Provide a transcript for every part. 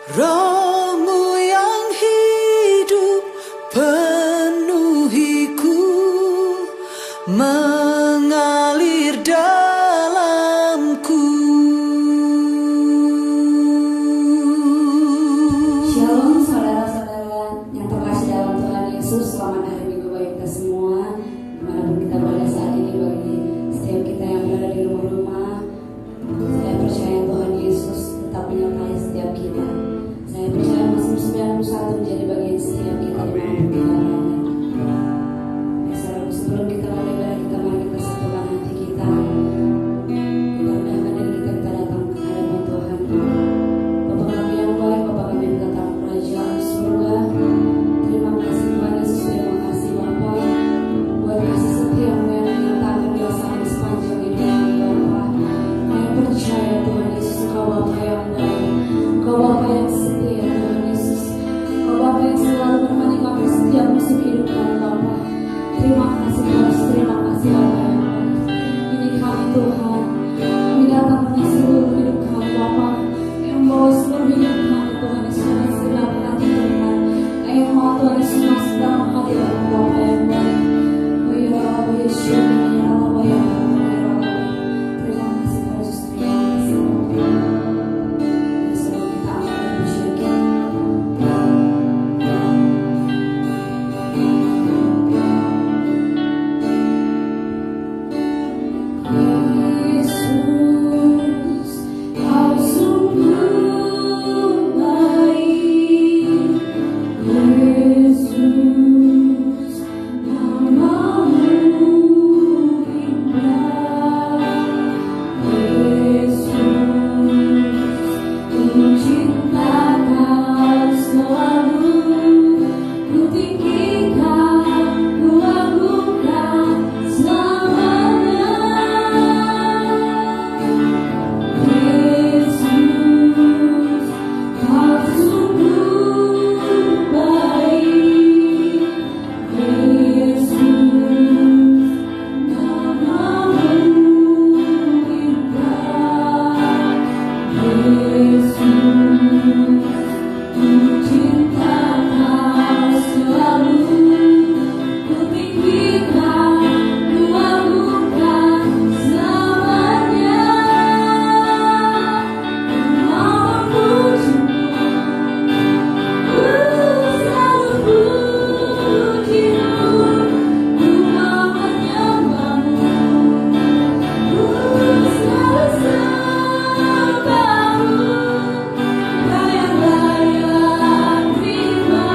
Roh-Mu yang hidup penuhiku, mengalir dalamku. Shalom saudara-saudara yang terkasih dalam Tuhan Yesus. Selamat hari Minggu bagi kita semua, dimanapun kita berada saat ini. Bagi setiap kita yang berada di rumah-rumah, saya percaya Tuhan Yesus tetap menyertai setiap kita. Saya percaya Mazmur 91 menjadi bagian setiap kita dimanapun kita berada. Saudara, sebelum kita mulai ibadah kita, mari kita satukan hati kita. Kita rendahkan diri kita datang ke hadapan Tuhan. Bapa kami yang baik, Bapa kami yang datang kerajaan surga. Terima kasih Tuhan Yesus, terima kasih Bapa buat kasih setia-Mu yang menyatakan kuasa di sepanjang hidup kami Bapa. Kami percaya Tuhan Yesus, Engkau Bapa yang baik, Engkau Bapa yang setia Tuhan Yesus, Engkau Bapa yang selalu menemani kami setiap musim hidup kami Bapa. Terima kasih Tuhan Yesus, terima kasih Bapa yang baik. Ini kami Tuhan, kami datang di seluruh hidup kami Bapa, yang membawa seluruh hidup kami Tuhan Yesus dengan segenap hati Tuhan. Yang mau Tuhan Yesus masuk dalam hadirat Bapa yang baik. Oh ya Rabbi Yesus, ya Rabbi, ya Rabbi, ya Rabbi. Terima kasih Tuhan Yesus, terima kasih Bapa. Dan selalu kita akan bersyukur. Yesus, Kau sungguh baik. Yesus, namamu indah. Yesus, ku cinta Kau selalu. Ku tinggikan, ku agungkan selamanya. Yesus, Kau sungguh baik. Yesus, namamu indah. Yesus, ku cinta Kau selalu. Ku tinggikan, ku agungkan selamanya. Ku selalu puji-Mu, ku mau menyembah-Mu, ku selalu sembah-Mu. Kau yang layak terima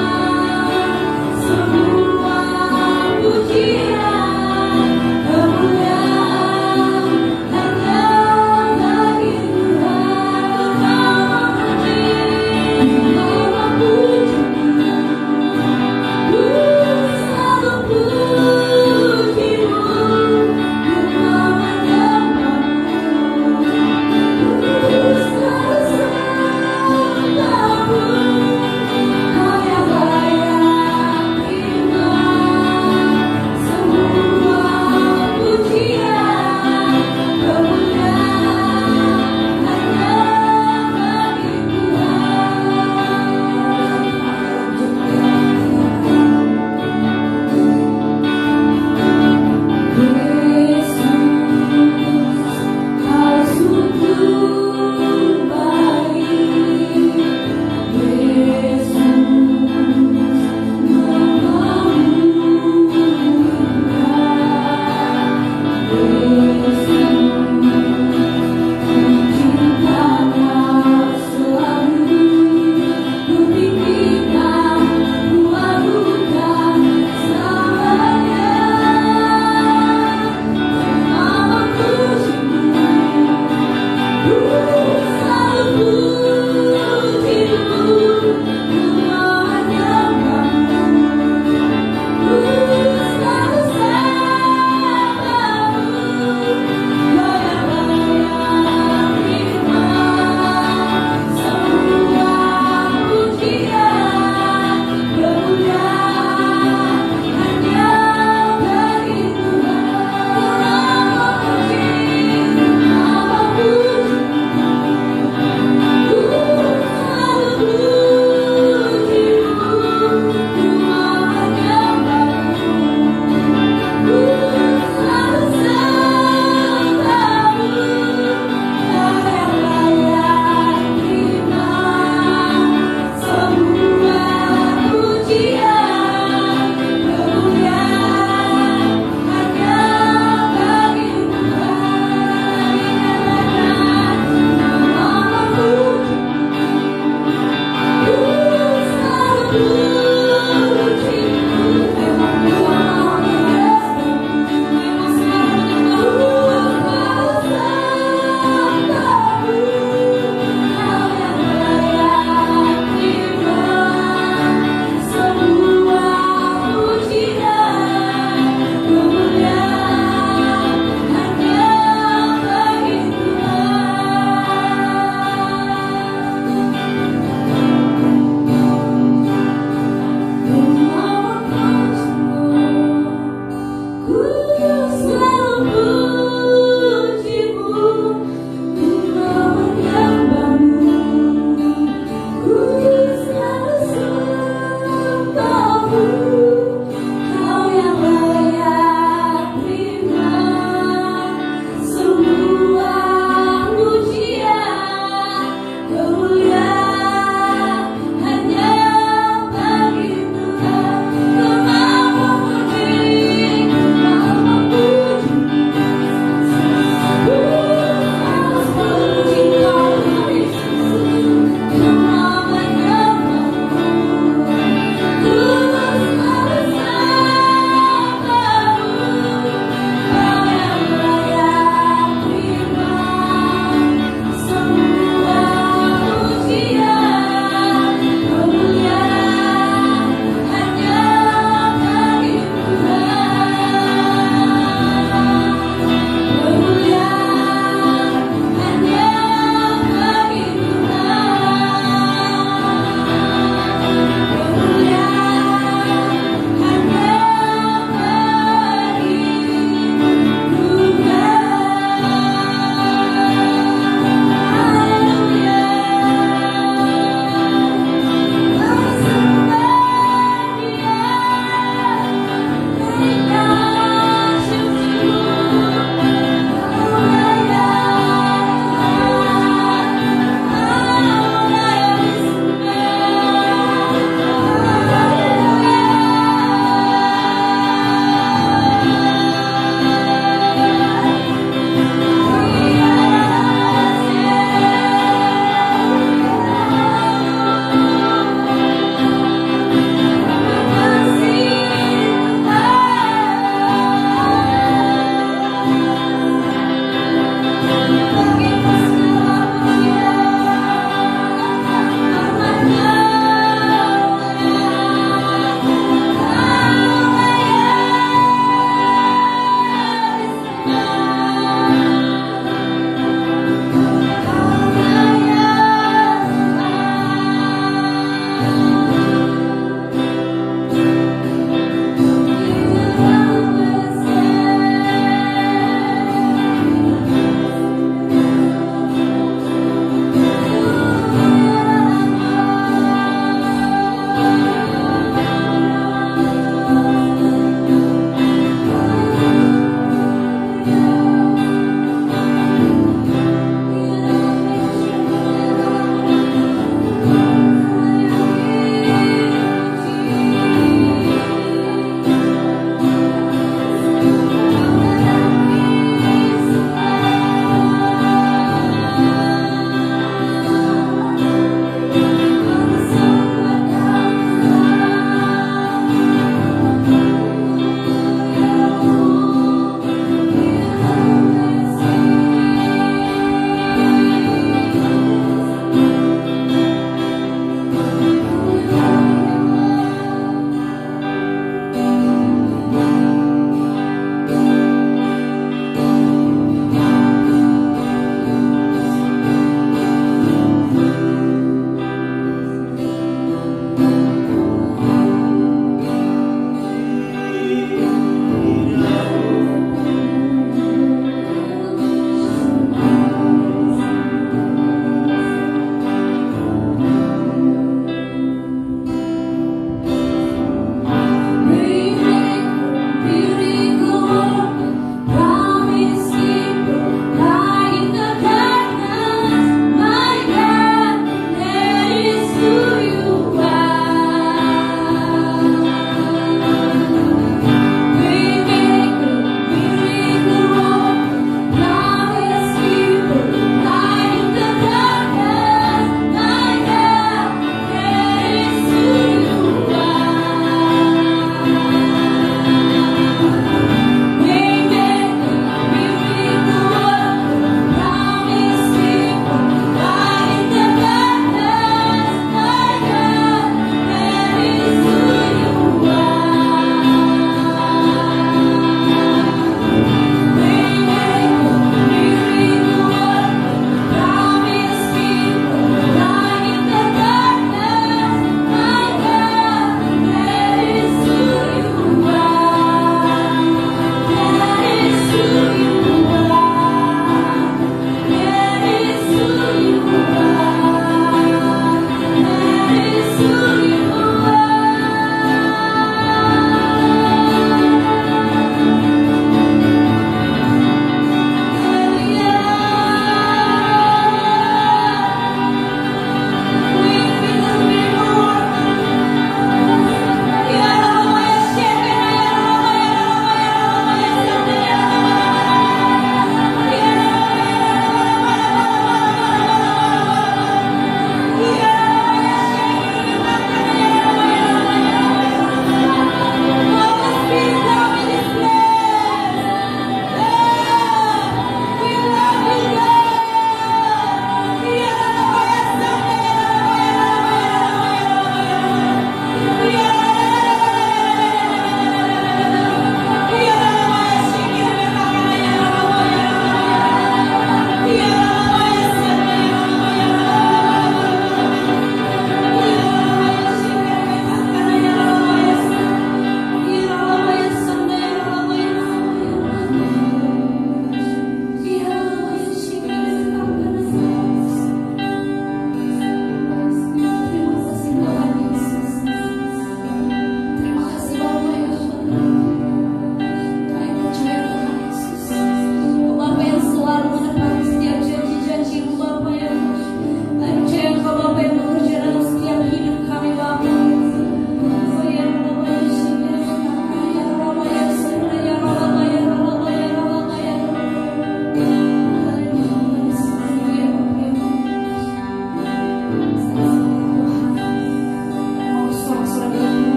semua pujian, kemuliaan hanya bagi Tuhan. Kau memuji-Mu, ku selalu puji-Mu, ku mau menyembah-Mu, ku selalu sembah-Mu. Kau yang layak terima semua pujian, kemuliaan hanya bagi Tuhan. Yesus, Kau sungguh baik. Yesus, namamu indah. Yesus, ku cinta Kau selalu. Ku tinggikan, ku agungkan selamanya. Mama puji-Mu, ku selalu puji-Mu, ku mau menyembah-Mu, ku selalu sembah-Mu. Kau yang layak terima semua pujian, kemuliaan hanya bagi Tuhan. Mama puji-Mu, ku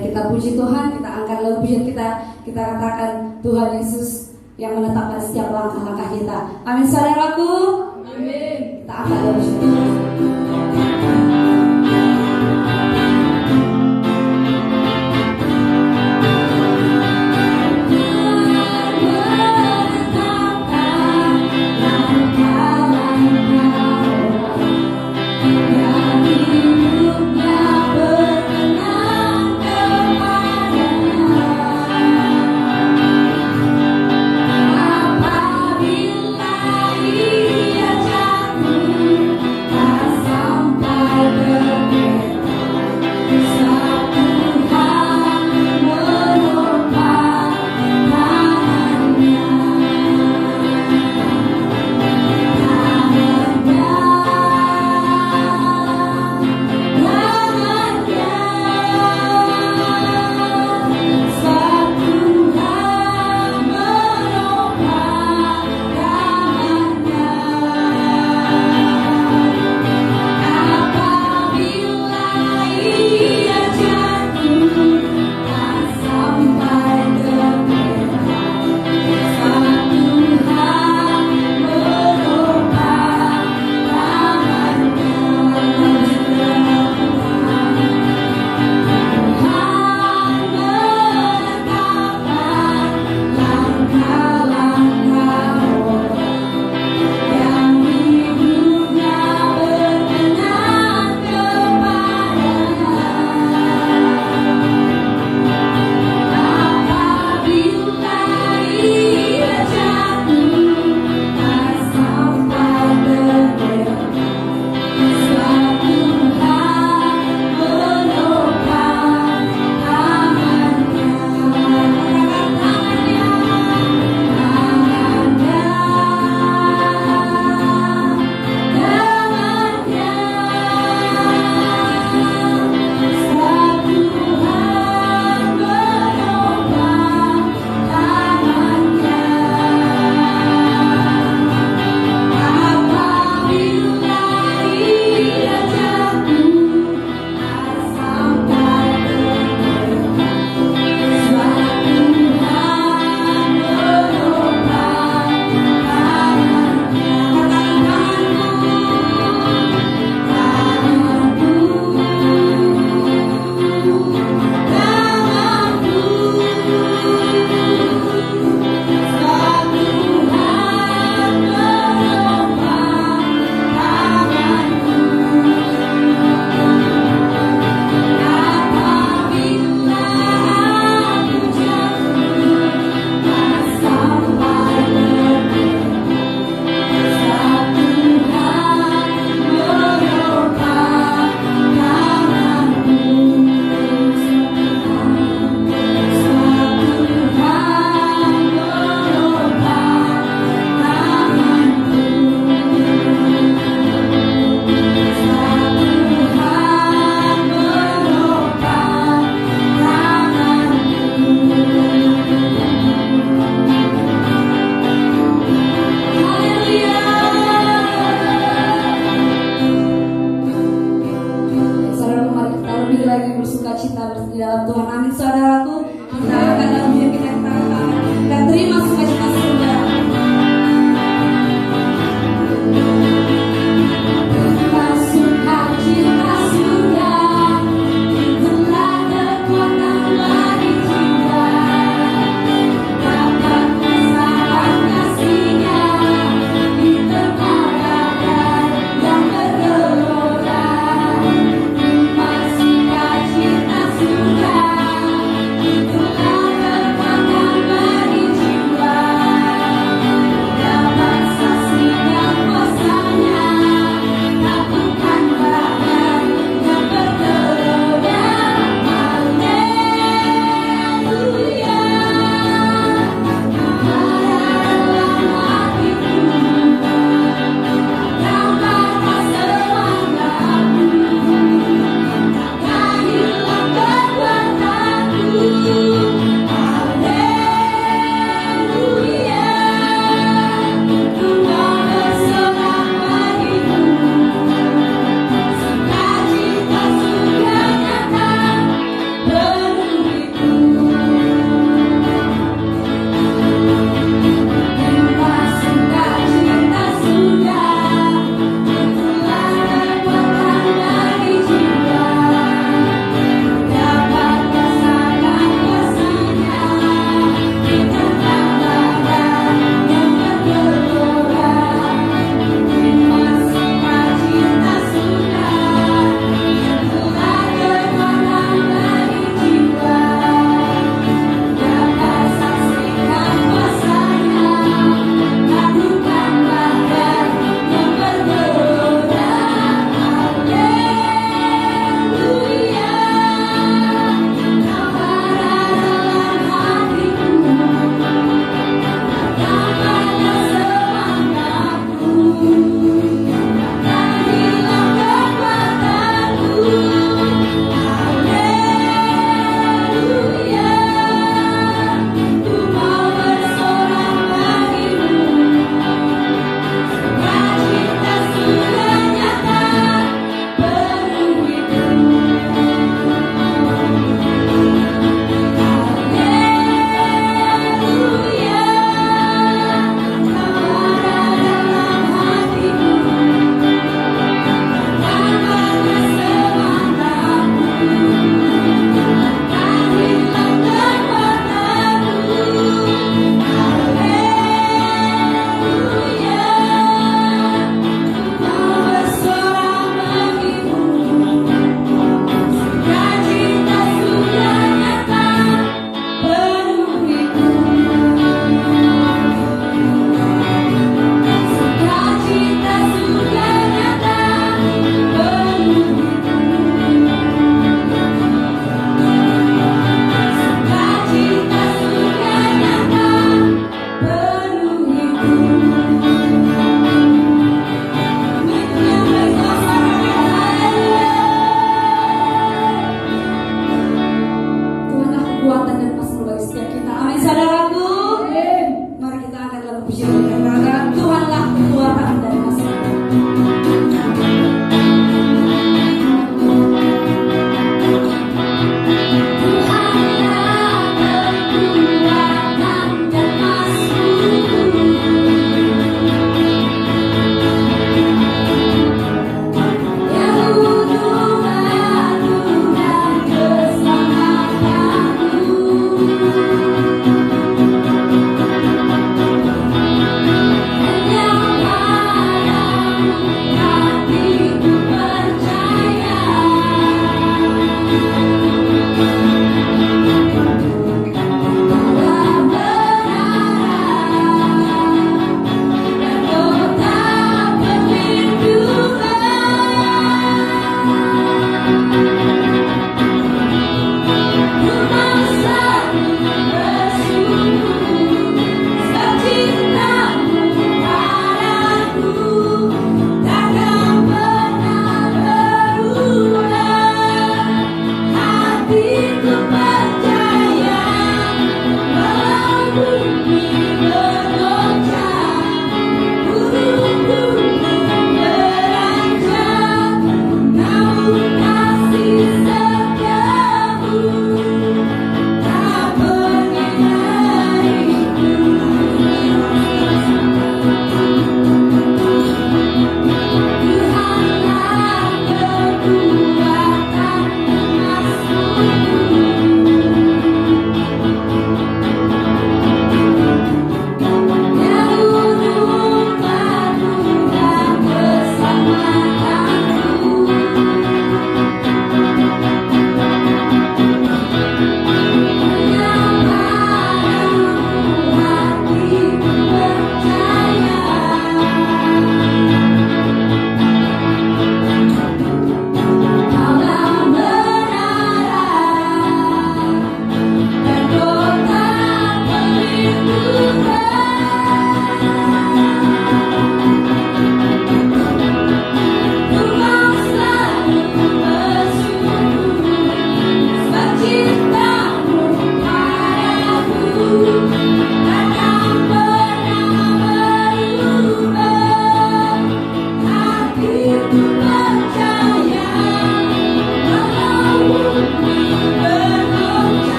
Mari kita puji Tuhan, kita angkat lagu pujian kita katakan Tuhan Yesus yang menetapkan setiap langkah-langkah kita. Amin saudaraku. Amin. Kita angkat lagu pujian. Itulah kekuatan bagi jiwa.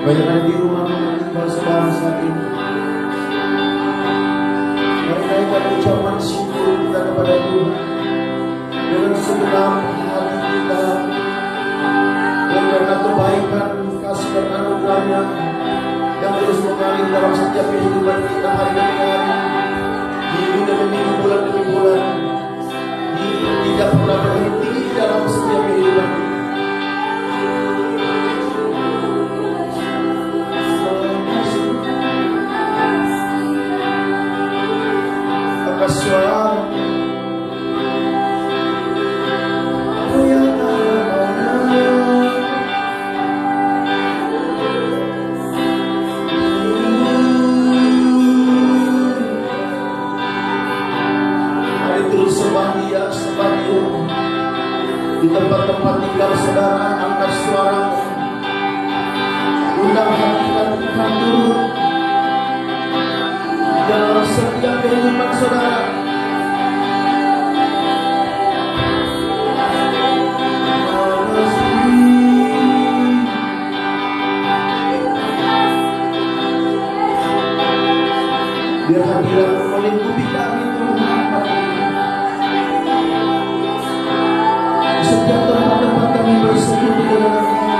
Banyak yang di rumah meninggal saudara saat ini. Mari naikkan ucapan syukur kita kepada Tuhan dengan segenap hati kita. Dan karena kebaikan, kasih dan anugerahnya yang terus mengalir dalam setiap kehidupan kita hari demi hari, minggu demi minggu, bulan demi bulan, tidak pernah berhenti dalam setiap kehidupan. Angkat suara. Di tempat-tempat tinggal saudara, angkat suara, undang hadirat Tuhan turun dalam setiap kehidupan saudara. Biar hadirat melingkupi kami Tuhan. Setiap tempat-tempat kami bersekutu dengan Engkau.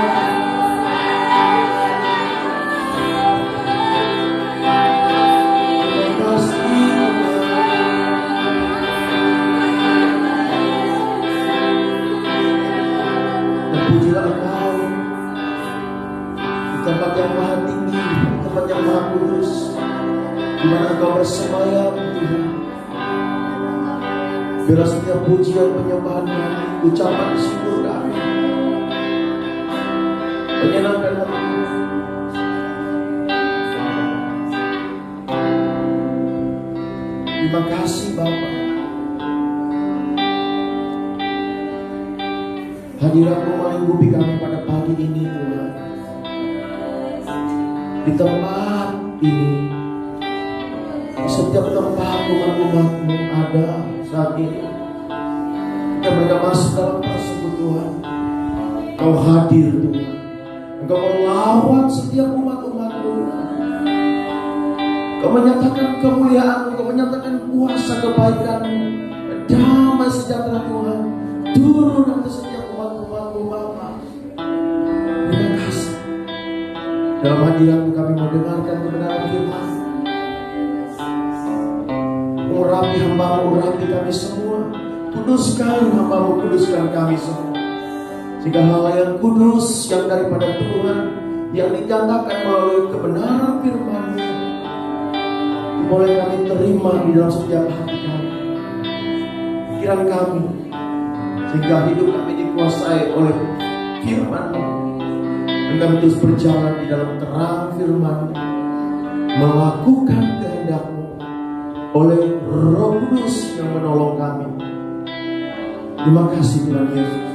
Dan pujilah Engkau di tempat yang maha tinggi, di tempat yang maha kudus, di mana Engkau bersemayam Tuhan. Biar setiap pujian penyembahan kami, ucapan syukur kami menyenangkan hati. Terima kasih Bapa. Hadirat-Mu melingkupi kami pada pagi ini Tuhan. Di tempat ini, di setiap tempat umat-umat-Mu ada saat ini, ketika mereka masuk dalam persekutuan, Engkau hadir Tuhan. Engkau melawat setiap umat-umat-Mu. Engkau menyatakan kemuliaan-Mu, Engkau menyatakan kuasa kebaikan-Mu, damai sejahtera Tuhan turun atas setiap umat-umat-Mu Bapa. Terima kasih. Dalam hadirat-Mu kami mendengarkan kebenaran firman. Urapi hamba-Mu, urapi kami semua. Kuduskan hamba-Mu, kuduskan kami semua. Sehingga hal yang kudus yang daripada Tuhan, yang dinyatakan melalui kebenaran firman-Mu, boleh kami terima di dalam setiap hati kami, pikiran kami, sehingga hidup kami dikuasai oleh firman-Mu. Dan kami terus berjalan di dalam terang firman-Mu, melakukan kehendak-Mu oleh Roh Kudus yang menolong kami. Terima kasih Tuhan Yesus.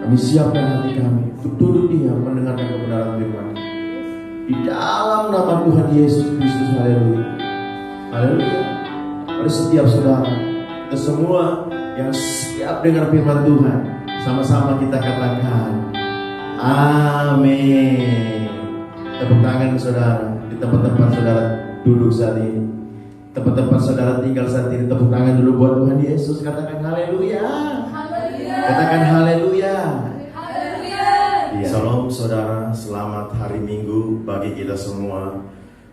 Kami siapkan hati kami untuk duduk diam mendengarkan kebenaran firman di dalam nama Tuhan Yesus Kristus. Haleluya. Haleluya. Pada setiap saudara, kita semua yang siap dengar firman Tuhan, sama-sama kita katakan amin. Tepuk tangan saudara di tempat-tempat saudara duduk saat ini, tempat-tempat saudara tinggal saat ini. Tepuk tangan dulu buat Tuhan Yesus. Katakan haleluya. Katakan haleluya. Salam saudara, selamat hari Minggu bagi kita semua.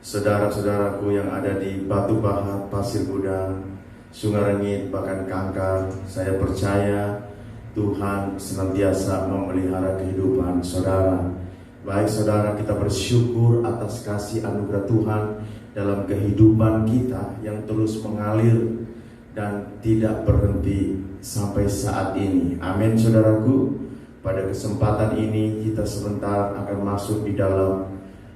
Saudara-saudaraku yang ada di Batu Pahat, Pasir Gudang, Sungarengit, bahkan Kangkar, saya percaya Tuhan senantiasa memelihara kehidupan saudara. Baik saudara, kita bersyukur atas kasih anugerah Tuhan dalam kehidupan kita yang terus mengalir dan tidak berhenti sampai saat ini. Amin saudaraku. Pada kesempatan ini kita sebentar akan masuk di dalam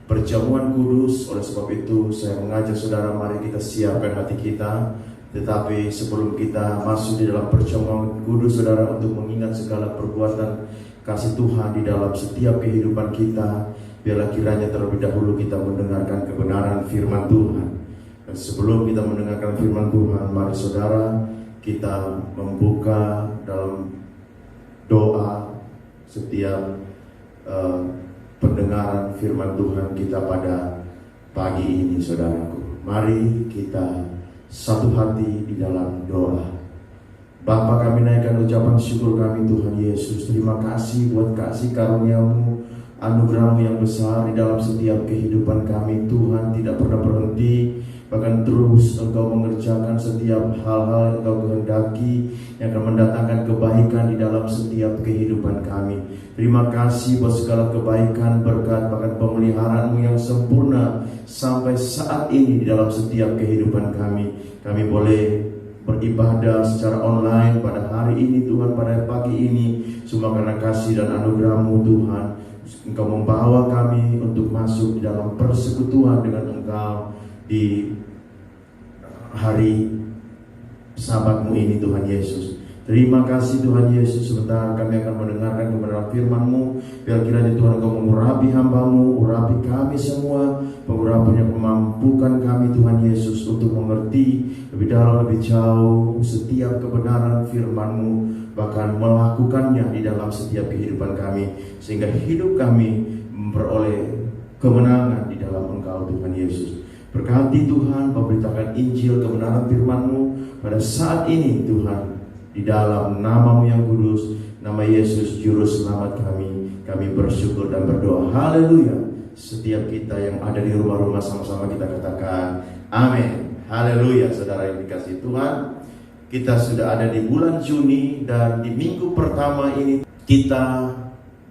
perjamuan kudus. Oleh sebab itu saya mengajak saudara, mari kita siapkan hati kita. Tetapi sebelum kita masuk di dalam perjamuan kudus saudara, untuk mengingat segala perbuatan kasih Tuhan di dalam setiap kehidupan kita, biarlah kiranya terlebih dahulu kita mendengarkan kebenaran firman Tuhan. Dan sebelum kita mendengarkan firman Tuhan, mari saudara kita membuka dalam doa setiap pendengaran firman Tuhan kita pada pagi ini, saudaraku. Mari kita satu hati di dalam doa. Bapa, kami naikkan ucapan syukur kami Tuhan Yesus. Terima kasih buat kasih karunia-Mu, anugerah-Mu yang besar di dalam setiap kehidupan kami. Tuhan tidak pernah berhenti, bahkan terus Engkau mengerjakan setiap hal-hal yang Engkau kehendaki, yang akan mendatangkan kebaikan di dalam setiap kehidupan kami. Terima kasih buat segala kebaikan, berkat, bahkan pemeliharaan-Mu yang sempurna sampai saat ini di dalam setiap kehidupan kami. Kami boleh beribadah secara online pada hari ini Tuhan, pada pagi ini, semua karena kasih dan anugerah-Mu Tuhan. Engkau membawa kami untuk masuk di dalam persekutuan dengan Engkau di hari Sabat-Mu ini Tuhan Yesus. Terima kasih Tuhan Yesus. Sebentar kami akan mendengarkan kebenaran firman-Mu. Biar kiranya Tuhan Engkau mengurapi hamba-Mu, urapi kami semua, pengurapinya memampukan kami Tuhan Yesus untuk mengerti lebih dalam, lebih jauh setiap kebenaran firman-Mu, bahkan melakukannya di dalam setiap kehidupan kami, sehingga hidup kami memperoleh kemenangan di dalam Engkau Tuhan Yesus. Berkati Tuhan, memberitakan Injil kebenaran firman-Mu pada saat ini Tuhan, di dalam nama-Mu yang kudus, nama Yesus Juru Selamat kami bersyukur dan berdoa. Haleluya. Setiap kita yang ada di rumah-rumah sama-sama kita katakan amin. Haleluya. Saudara yang dikasihi Tuhan, kita sudah ada di bulan Juni, dan di minggu pertama ini kita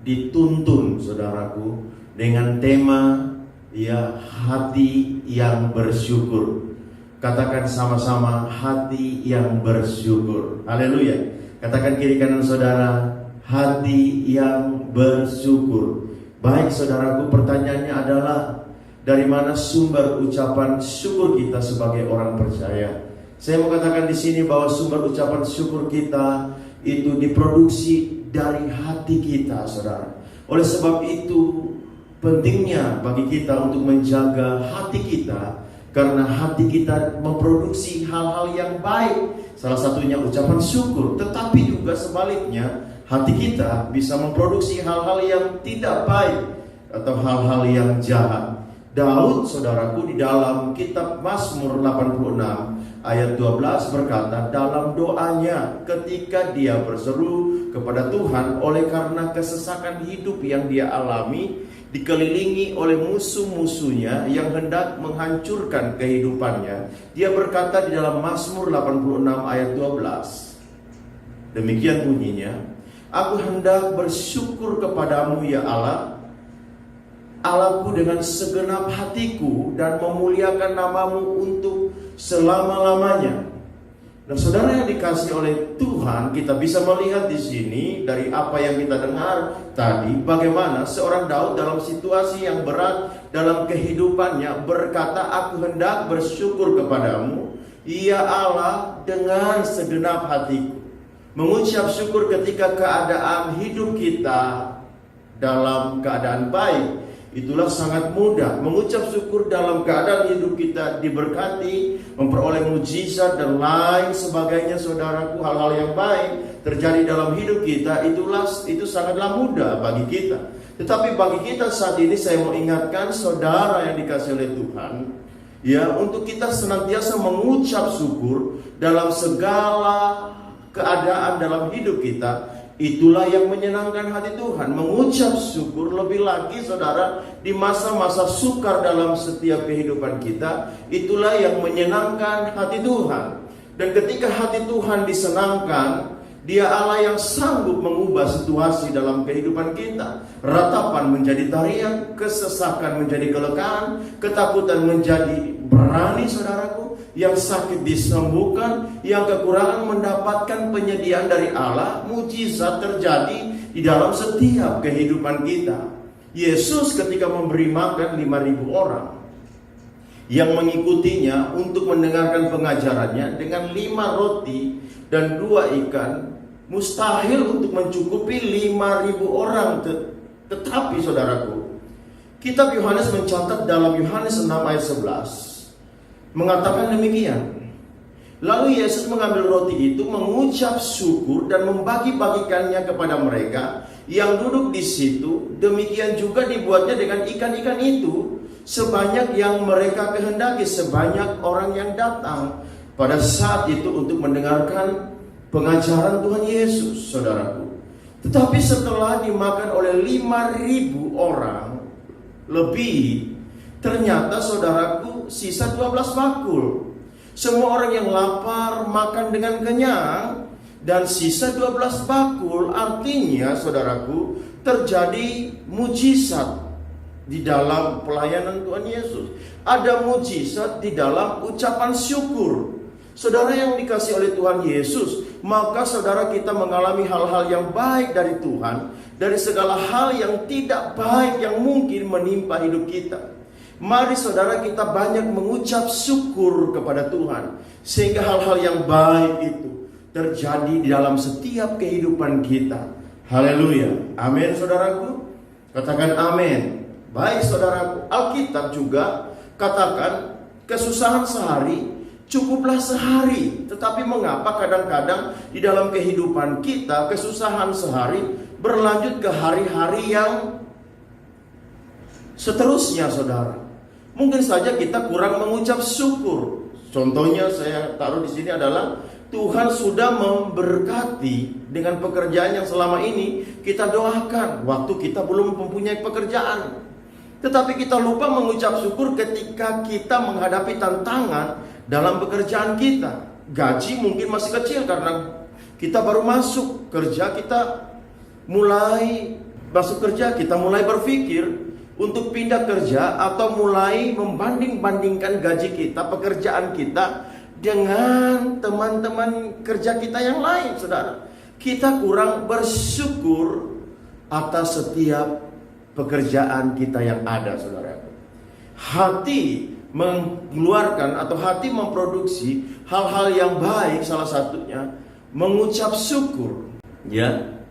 dituntun, saudaraku, dengan tema hati yang bersyukur. Katakan sama-sama, hati yang bersyukur. Haleluya. Katakan kiri kanan saudara, hati yang bersyukur. Baik saudaraku, pertanyaannya adalah, dari mana sumber ucapan syukur kita sebagai orang percaya? Saya mau katakan di sini bahwa sumber ucapan syukur kita itu diproduksi dari hati kita, saudara. Oleh sebab itu, pentingnya bagi kita untuk menjaga hati kita, karena hati kita memproduksi hal-hal yang baik. Salah satunya ucapan syukur. Tetapi juga sebaliknya, hati kita bisa memproduksi hal-hal yang tidak baik atau hal-hal yang jahat. Daud, saudaraku, di dalam kitab Mazmur 86 ayat 12 berkata, dalam doanya ketika dia berseru kepada Tuhan oleh karena kesesakan hidup yang dia alami, dikelilingi oleh musuh-musuhnya yang hendak menghancurkan kehidupannya, dia berkata di dalam Mazmur 86 ayat 12, demikian bunyinya, aku hendak bersyukur kepadamu ya Allah, Allahku dengan segenap hatiku, dan memuliakan namamu untuk selama-lamanya. Nah, saudara yang dikasihi oleh Tuhan, kita bisa melihat di sini dari apa yang kita dengar tadi, bagaimana seorang Daud dalam situasi yang berat dalam kehidupannya berkata, aku hendak bersyukur kepadamu, ya Allah, dengan segenap hatiku. Mengucap syukur ketika keadaan hidup kita dalam keadaan baik, itulah sangat mudah. Mengucap syukur dalam keadaan hidup kita diberkati, memperoleh mujizat dan lain sebagainya, saudaraku, hal-hal yang baik terjadi dalam hidup kita, itu sangatlah mudah bagi kita. Tetapi bagi kita saat ini, saya mau ingatkan saudara yang dikasihi oleh Tuhan, untuk kita senantiasa mengucap syukur dalam segala keadaan dalam hidup kita. Itulah yang menyenangkan hati Tuhan. Mengucap syukur, lebih lagi saudara, di masa-masa sukar dalam setiap kehidupan kita, itulah yang menyenangkan hati Tuhan. Dan ketika hati Tuhan disenangkan, Dia Allah yang sanggup mengubah situasi dalam kehidupan kita. Ratapan menjadi tarian, kesesakan menjadi kelegaan, ketakutan menjadi berani, saudaraku. Yang sakit disembuhkan, yang kekurangan mendapatkan penyediaan dari Allah. Mujizat terjadi di dalam setiap kehidupan kita. Yesus ketika memberi makan 5.000 orang yang mengikutinya untuk mendengarkan pengajarannya dengan 5 roti dan 2 ikan, mustahil untuk mencukupi 5.000 orang. Tetapi saudaraku, kitab Yohanes mencatat dalam Yohanes 6 ayat 11 mengatakan demikian. Lalu Yesus mengambil roti itu, mengucap syukur dan membagi-bagikannya kepada mereka, yang duduk di situ, demikian juga dibuatnya dengan ikan-ikan itu, sebanyak yang mereka kehendaki, sebanyak orang yang datang pada saat itu untuk mendengarkan pengajaran Tuhan Yesus, saudaraku. Tetapi setelah dimakan oleh 5.000 orang lebih, ternyata saudaraku sisa 12 bakul. Semua orang yang lapar makan dengan kenyang, dan sisa 12 bakul. Artinya saudaraku, terjadi mujizat di dalam pelayanan Tuhan Yesus. Ada mujizat di dalam ucapan syukur. Saudara yang dikasih oleh Tuhan Yesus, maka saudara kita mengalami hal-hal yang baik dari Tuhan, dari segala hal yang tidak baik yang mungkin menimpa hidup kita. Mari saudara kita banyak mengucap syukur kepada Tuhan, sehingga hal-hal yang baik itu terjadi di dalam setiap kehidupan kita. Haleluya. Amin saudaraku. Katakan amin. Baik saudaraku, Alkitab juga katakan kesusahan sehari cukuplah sehari. Tetapi mengapa kadang-kadang di dalam kehidupan kita kesusahan sehari berlanjut ke hari-hari yang seterusnya, saudara? Mungkin saja kita kurang mengucap syukur. Contohnya saya taruh di sini adalah Tuhan sudah memberkati dengan pekerjaan yang selama ini kita doakan waktu kita belum mempunyai pekerjaan. Tetapi kita lupa mengucap syukur ketika kita menghadapi tantangan dalam pekerjaan kita. Gaji mungkin masih kecil karena kita baru masuk kerja, kita mulai berpikir untuk pindah kerja atau mulai membanding-bandingkan gaji kita, pekerjaan kita dengan teman-teman kerja kita yang lain, saudara. Kita kurang bersyukur atas setiap pekerjaan kita yang ada, saudara. Hati mengeluarkan atau hati memproduksi hal-hal yang baik, salah satunya mengucap syukur, ya,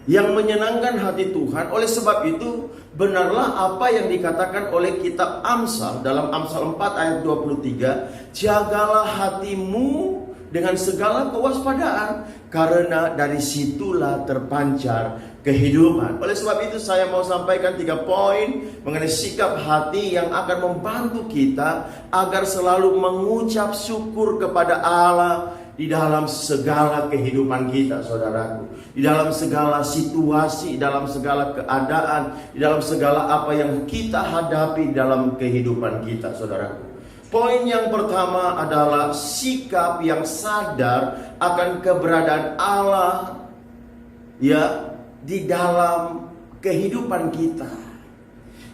yang menyenangkan hati Tuhan. Oleh sebab itu, benarlah apa yang dikatakan oleh kitab Amsal dalam Amsal 4 ayat 23, jagalah hatimu dengan segala kewaspadaan, karena dari situlah terpancar kehidupan. Oleh sebab itu saya mau sampaikan 3 poin mengenai sikap hati yang akan membantu kita agar selalu mengucap syukur kepada Allah di dalam segala kehidupan kita, saudaraku. Di dalam segala situasi, di dalam segala keadaan, di dalam segala apa yang kita hadapi dalam kehidupan kita, saudaraku. Poin yang pertama adalah sikap yang sadar akan keberadaan Allah, ya, di dalam kehidupan kita.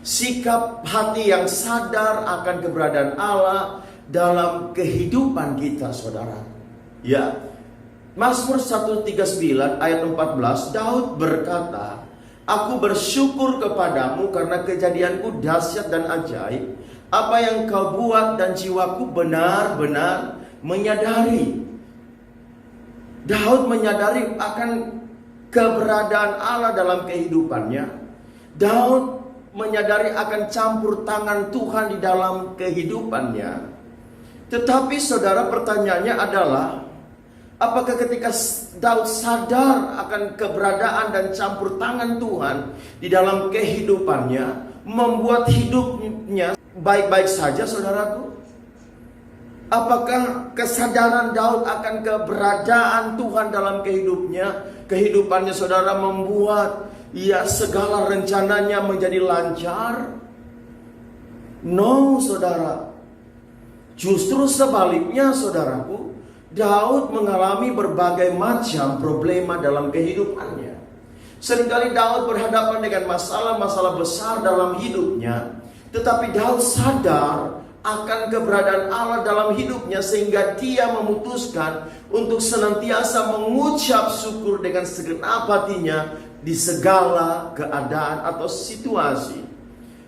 Sikap hati yang sadar akan keberadaan Allah dalam kehidupan kita, saudara. Ya, Mazmur 139 ayat 14, Daud berkata, aku bersyukur kepadamu karena kejadianku dahsyat dan ajaib. Apa yang kau buat dan jiwaku benar-benar menyadari. Daud menyadari akan keberadaan Allah dalam kehidupannya. Daud menyadari akan campur tangan Tuhan di dalam kehidupannya. Tetapi saudara, pertanyaannya adalah, apakah ketika Daud sadar akan keberadaan dan campur tangan Tuhan di dalam kehidupannya, membuat hidupnya baik-baik saja, saudaraku? Apakah kesadaran Daud akan keberadaan Tuhan dalam kehidupannya, saudara, membuat segala rencananya menjadi lancar? No, saudara. Justru sebaliknya, saudaraku, Daud mengalami berbagai macam problema dalam kehidupannya. Seringkali Daud berhadapan dengan masalah-masalah besar dalam hidupnya, tetapi Daud sadar akan keberadaan Allah dalam hidupnya, sehingga dia memutuskan untuk senantiasa mengucap syukur dengan segenap hatinya di segala keadaan atau situasi.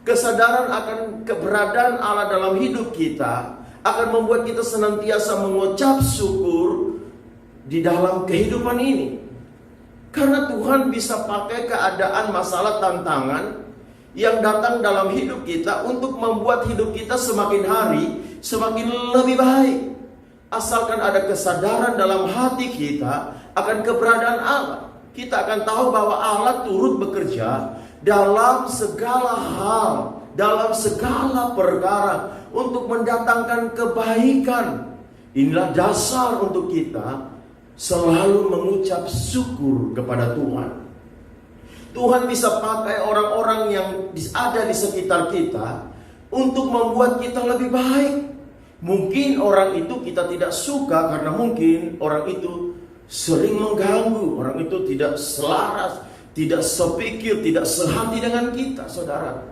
Kesadaran akan keberadaan Allah dalam hidup kita akan membuat kita senantiasa mengucap syukur di dalam kehidupan ini. Karena Tuhan bisa pakai keadaan, masalah, tantangan yang datang dalam hidup kita untuk membuat hidup kita semakin hari semakin lebih baik. Asalkan ada kesadaran dalam hati kita akan keberadaan Allah. kita akan tahu bahwa Allah turut bekerja dalam segala hal, dalam segala perkara untuk mendatangkan kebaikan. Inilah dasar untuk kita selalu mengucap syukur kepada Tuhan. Tuhan bisa pakai orang-orang yang ada di sekitar kita untuk membuat kita lebih baik. Mungkin orang itu kita tidak suka karena mungkin orang itu sering mengganggu, orang itu tidak selaras, tidak sepikir, tidak sehati dengan kita, saudara.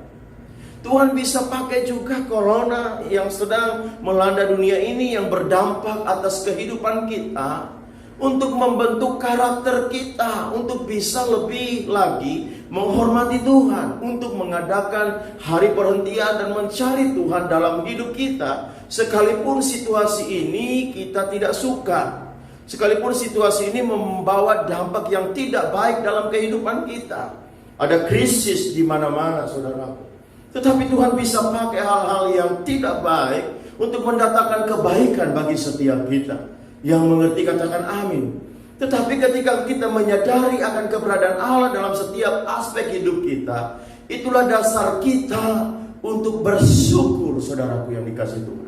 Tuhan bisa pakai juga corona yang sedang melanda dunia ini, yang berdampak atas kehidupan kita, untuk membentuk karakter kita, untuk bisa lebih lagi menghormati Tuhan, untuk mengadakan hari perhentian dan mencari Tuhan dalam hidup kita. Sekalipun situasi ini kita tidak suka, sekalipun situasi ini membawa dampak yang tidak baik dalam kehidupan kita. Ada krisis di mana-mana, saudara. Tetapi Tuhan bisa pakai hal-hal yang tidak baik untuk mendatangkan kebaikan bagi setiap kita. Yang mengerti katakan amin. Tetapi ketika kita menyadari akan keberadaan Allah dalam setiap aspek hidup kita, itulah dasar kita untuk bersyukur, saudaraku yang dikasihi Tuhan.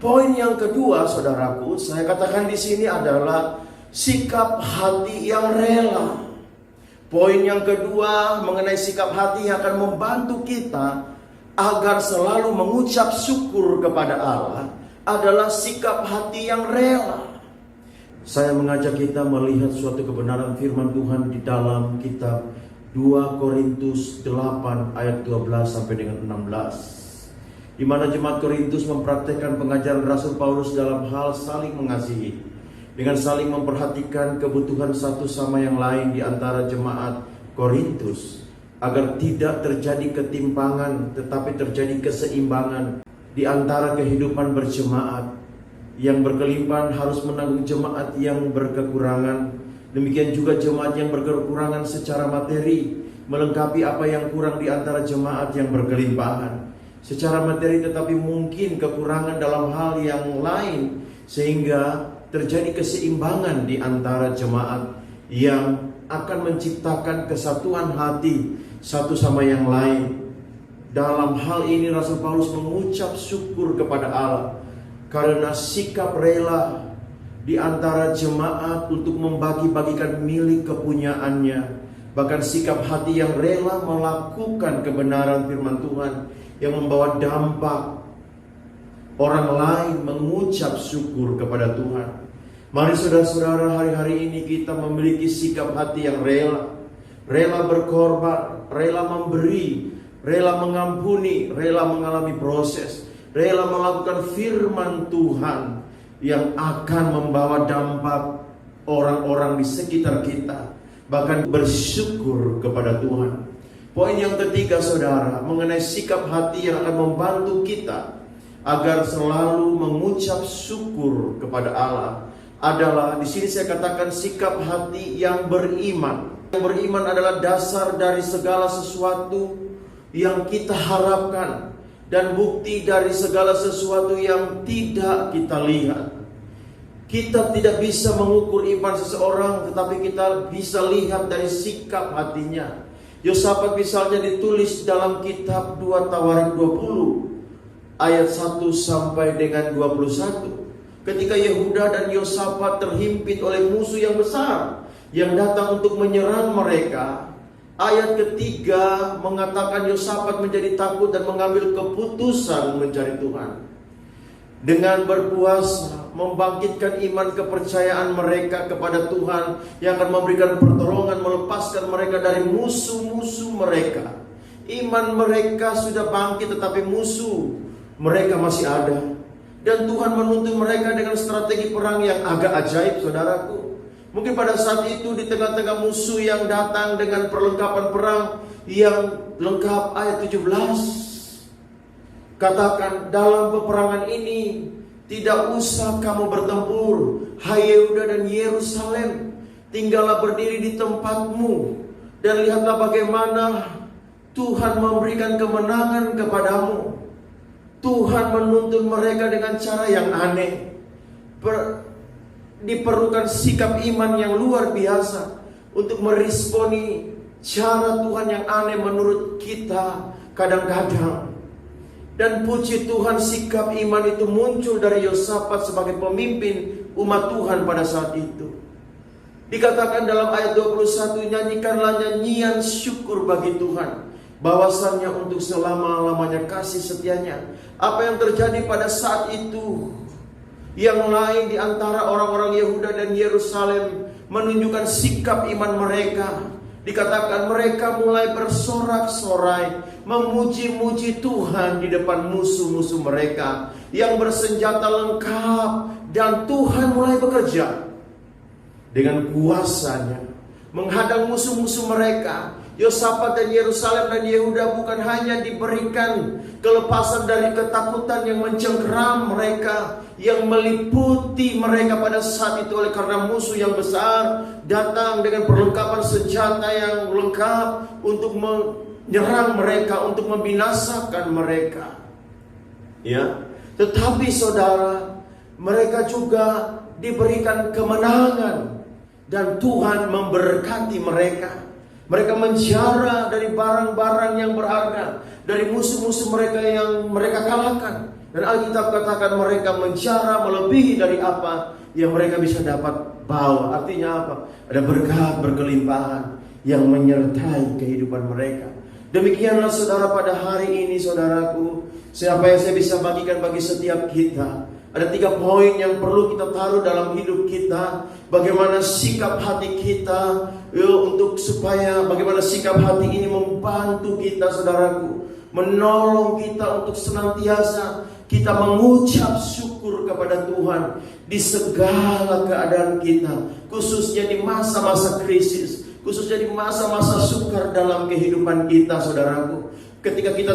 Poin yang kedua, saudaraku, saya katakan di sini adalah sikap hati yang rela. Poin yang kedua mengenai sikap hati yang akan membantu kita agar selalu mengucap syukur kepada Allah adalah sikap hati yang rela. Saya mengajak kita melihat suatu kebenaran firman Tuhan di dalam kitab 2 Korintus 8 ayat 12 sampai dengan 16. Di mana jemaat Korintus mempraktekkan pengajaran Rasul Paulus dalam hal saling mengasihi, dengan saling memperhatikan kebutuhan satu sama yang lain di antara jemaat Korintus, agar tidak terjadi ketimpangan tetapi terjadi keseimbangan di antara kehidupan berjemaat. Yang berkelimpahan harus menanggung jemaat yang berkekurangan. Demikian juga jemaat yang berkekurangan secara materi melengkapi apa yang kurang di antara jemaat yang berkelimpahan secara materi, tetapi mungkin kekurangan dalam hal yang lain, sehingga terjadi keseimbangan di antara jemaat yang akan menciptakan kesatuan hati satu sama yang lain. Dalam hal ini Rasul Paulus mengucap syukur kepada Allah karena sikap rela di antara jemaat untuk membagi-bagikan milik kepunyaannya. Bahkan sikap hati yang rela melakukan kebenaran firman Tuhan yang membawa dampak orang lain mengucap syukur kepada Tuhan. Mari saudara-saudara, hari-hari ini kita memiliki sikap hati yang rela. Rela berkorban, rela memberi, rela mengampuni, rela mengalami proses, rela melakukan firman Tuhan yang akan membawa dampak orang-orang di sekitar kita, bahkan bersyukur kepada Tuhan. Poin yang ketiga, saudara, mengenai sikap hati yang akan membantu kita agar selalu mengucap syukur kepada Allah adalah, di sini saya katakan, sikap hati yang beriman. Yang beriman adalah dasar dari segala sesuatu yang kita harapkan dan bukti dari segala sesuatu yang tidak kita lihat. Kita tidak bisa mengukur iman seseorang, tetapi kita bisa lihat dari sikap hatinya. Yosafat misalnya ditulis dalam kitab 2 Tawarik 20 ayat 1 sampai dengan 21. Ketika Yehuda dan Yosafat terhimpit oleh musuh yang besar yang datang untuk menyerang mereka, ayat ketiga mengatakan Yosafat menjadi takut dan mengambil keputusan mencari Tuhan. Dengan berpuasa, membangkitkan iman kepercayaan mereka kepada Tuhan yang akan memberikan pertolongan, melepaskan mereka dari musuh-musuh mereka. Iman mereka sudah bangkit, tetapi musuh mereka masih ada. Dan Tuhan menuntun mereka dengan strategi perang yang agak ajaib, saudaraku. Mungkin pada saat itu di tengah-tengah musuh yang datang dengan perlengkapan perang yang lengkap, ayat 17 katakan, dalam peperangan ini tidak usah kamu bertempur, hai Yehuda dan Yerusalem, tinggallah berdiri di tempatmu dan lihatlah bagaimana Tuhan memberikan kemenangan kepadamu. Tuhan menuntun mereka dengan cara yang aneh. Diperlukan sikap iman yang luar biasa untuk meresponi cara Tuhan yang aneh menurut kita kadang-kadang. Dan puji Tuhan, sikap iman itu muncul dari Yosafat sebagai pemimpin umat Tuhan pada saat itu. Dikatakan dalam ayat 21, nyanyikanlah nyanyian syukur bagi Tuhan, bahwasannya untuk selama-lamanya kasih setianya. Apa yang terjadi pada saat itu? Yang lain di antara orang-orang Yehuda dan Yerusalem menunjukkan sikap iman mereka. Dikatakan mereka mulai bersorak-sorai, memuji-muji Tuhan di depan musuh-musuh mereka yang bersenjata lengkap. Dan Tuhan mulai bekerja dengan kuasanya menghadang musuh-musuh mereka. Yosafat dan Yerusalem dan Yehuda bukan hanya diberikan kelepasan dari ketakutan yang mencengkeram mereka, yang meliputi mereka pada saat itu oleh karena musuh yang besar datang dengan perlengkapan senjata yang lengkap untuk menyerang mereka, untuk membinasakan mereka. Ya, tetapi saudara, mereka juga diberikan kemenangan dan Tuhan memberkati mereka. Mereka menjara dari barang-barang yang berharga, dari musuh-musuh mereka yang mereka kalahkan. Dan Alkitab katakan mereka menjara melebihi dari apa yang mereka bisa dapat bawa. Artinya apa? Ada berkat berkelimpahan yang menyertai kehidupan mereka. Demikianlah saudara pada hari ini, saudaraku, siapa yang saya bisa bagikan bagi setiap kita. Ada 3 poin yang perlu kita taruh dalam hidup kita. Bagaimana sikap hati kita, bagaimana sikap hati ini membantu kita, saudaraku, menolong kita untuk senantiasa kita mengucap syukur kepada Tuhan di segala keadaan kita, khususnya di masa-masa krisis, khususnya di masa-masa sukar dalam kehidupan kita, saudaraku. Ketika kita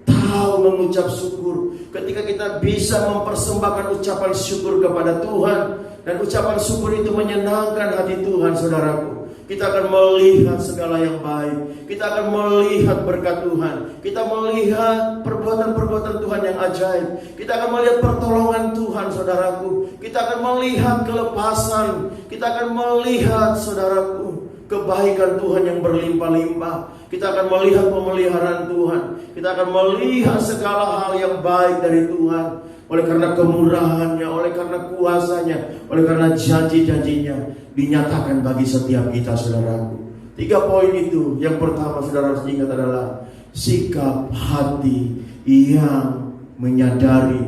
tahu mengucap syukur, ketika kita bisa mempersembahkan ucapan syukur kepada Tuhan, dan ucapan syukur itu menyenangkan hati Tuhan, saudaraku, kita akan melihat segala yang baik, kita akan melihat berkat Tuhan, kita melihat perbuatan-perbuatan Tuhan yang ajaib, kita akan melihat pertolongan Tuhan, saudaraku, kita akan melihat kelepasan, kita akan melihat, saudaraku, kebaikan Tuhan yang berlimpah-limpah. Kita akan melihat pemeliharaan Tuhan, kita akan melihat segala hal yang baik dari Tuhan. Oleh karena kemurahannya, oleh karena kuasanya, oleh karena janji-janjinya dinyatakan bagi setiap kita, saudaraku. 3 poin itu. Yang pertama, saudara harus ingat adalah sikap hati yang menyadari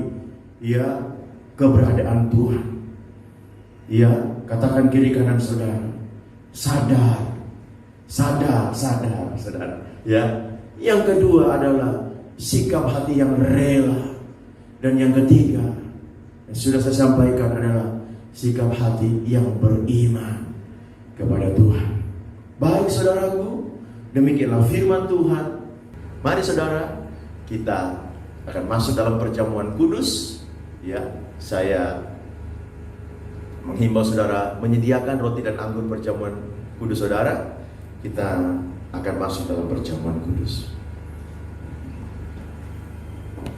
keberadaan Tuhan. Katakan kiri kanan saudara, sadar. Yang kedua adalah sikap hati yang rela. Dan yang ketiga, yang sudah saya sampaikan, adalah sikap hati yang beriman kepada Tuhan. Baik saudaraku, demikianlah firman Tuhan. Mari saudara, kita akan masuk dalam perjamuan kudus. Saya menghimbau saudara menyediakan roti dan anggur perjamuan kudus saudara. Kita akan masuk dalam perjamuan kudus.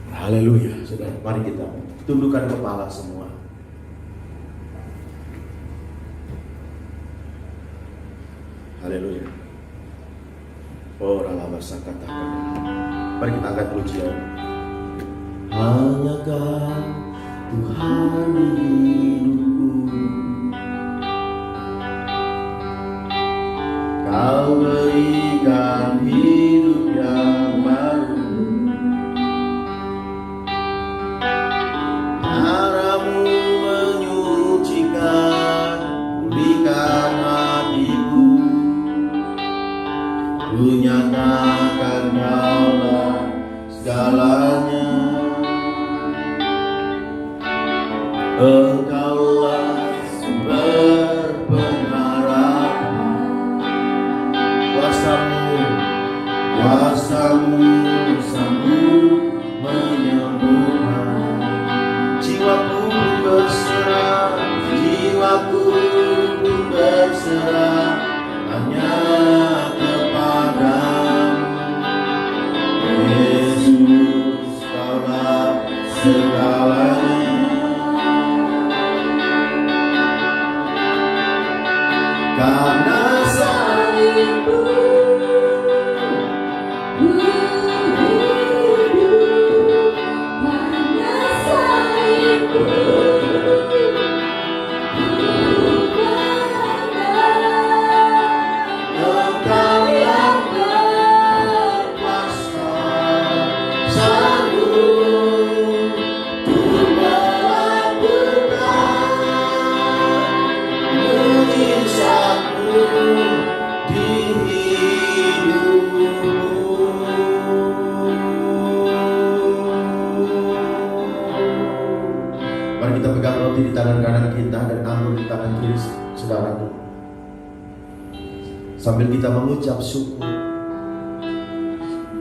Haleluya, saudara. Mari kita tundukkan kepala semua. Haleluya. Oh, ralaba sakata. Mari kita angkat pujian. Hanya Kau Tuhan hidupku, Kau berikan hidup yang baru. Darah-Mu menyucikan, pulihkan hatiku. Ku nyatakan Kaulah segalanya. Engkaulah sumber pengharapan. Kuasa-Mu sanggup menyembuhkan. Jiwaku pun berserah hanya kepada-Mu. Yesus, Kaulah segalanya. Karena Mari kita pegang roti di tangan kanan kita dan anggur di tangan kiri saudaraku. Sambil kita mengucap syukur,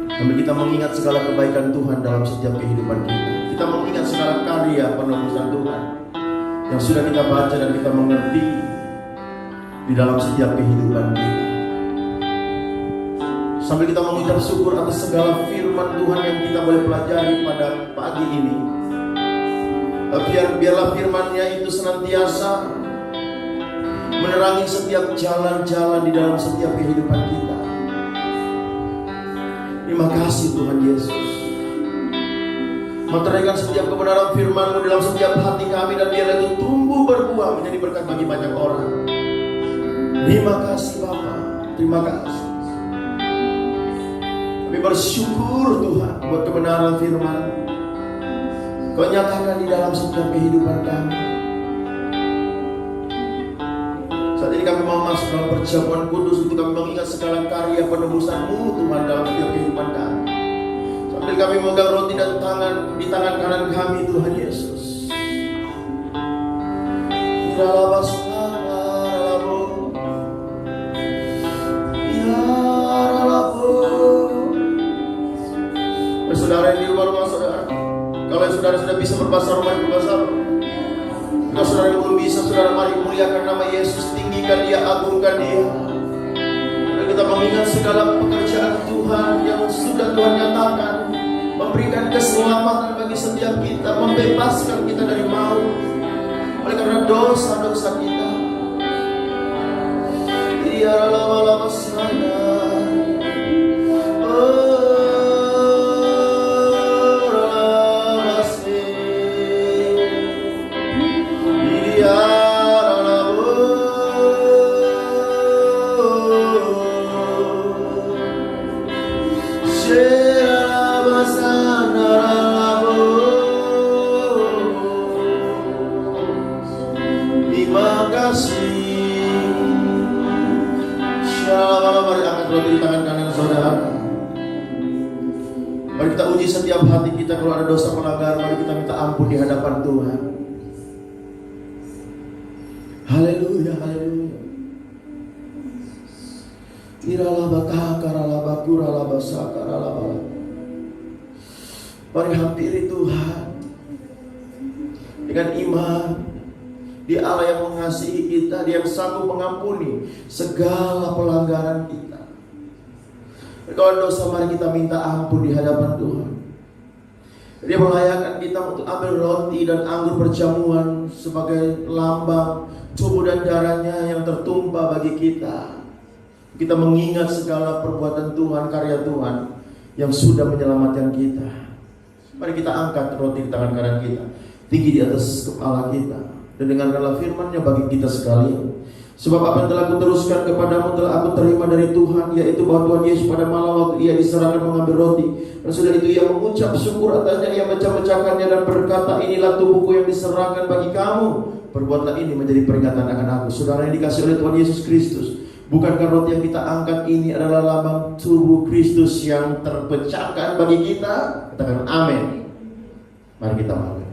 sambil kita mengingat segala kebaikan Tuhan dalam setiap kehidupan kita. Kita mengingat segala karya penebusan Tuhan yang sudah kita baca dan kita mengerti di dalam setiap kehidupan kita. Sambil kita mengucap syukur atas segala firman Tuhan yang kita boleh pelajari pada pagi ini. Biarlah firman-Nya itu senantiasa menerangi setiap jalan-jalan di dalam setiap kehidupan kita. Terima kasih Tuhan Yesus. Meteraikan setiap kebenaran firman-Mu dalam setiap hati kami, dan biarlah itu tumbuh berbuah menjadi berkat bagi banyak orang. Terima kasih Bapa, terima kasih. Kami bersyukur Tuhan buat kebenaran firman. Kau nyatakan di dalam setiap kehidupan kami. Saat ini kami mau masuk dalam perjamuan kudus untuk kami mengingat segala karya penebusan-Mu Tuhan dalam setiap kehidupan kami. Sambil kami memegang roti dan di tangan kanan kami Tuhan Yesus. Saudara yang di rumah saudara, kalau saudara sudah bisa berbahasa Romawi, berbahasa Romawi. Kalau saudara yang belum bisa, saudara mari muliakan nama Yesus, tinggikan Dia, agungkan Dia. Dan kita mengingat segala pekerjaan Tuhan yang sudah Tuhan nyatakan, memberikan keselamatan bagi setiap kita, membebaskan kita dari maut oleh karena dosa-dosa kita. Dia lama-lama sana. Mari kita uji setiap hati kita, kalau ada dosa pelanggaran, mari kita minta ampun di hadapan Tuhan. Haleluya, haleluya. Mari hampiri Tuhan dengan iman. Dia Allah yang mengasihi kita, Dia yang sanggup mengampuni segala pelanggaran kita. Kalau dosa, mari kita minta ampun di hadapan Tuhan. Dia melayakan kita untuk ambil roti dan anggur perjamuan sebagai lambang tubuh dan darahnya yang tertumpah bagi kita. Kita mengingat segala perbuatan Tuhan, karya Tuhan yang sudah menyelamatkan kita. Mari kita angkat roti di tangan kanan kita, tinggi di atas kepala kita, dan dengarkanlah firman-Nya bagi kita sekalian. Sebab apa yang telah aku teruskan kepadamu telah aku terima dari Tuhan, yaitu bahwa Tuhan Yesus pada malam waktu Ia diserahkan mengambil roti, dan sudah itu Ia mengucap syukur atasnya, Ia mecah-mecahkannya dan berkata, inilah tubuhku yang diserahkan bagi kamu, perbuatlah ini menjadi peringatan akan aku. Saudara yang dikasihi oleh Tuhan Yesus Kristus, bukankah roti yang kita angkat ini adalah lambang tubuh Kristus yang terpecahkan bagi kita? Katakan amin. Mari kita makan.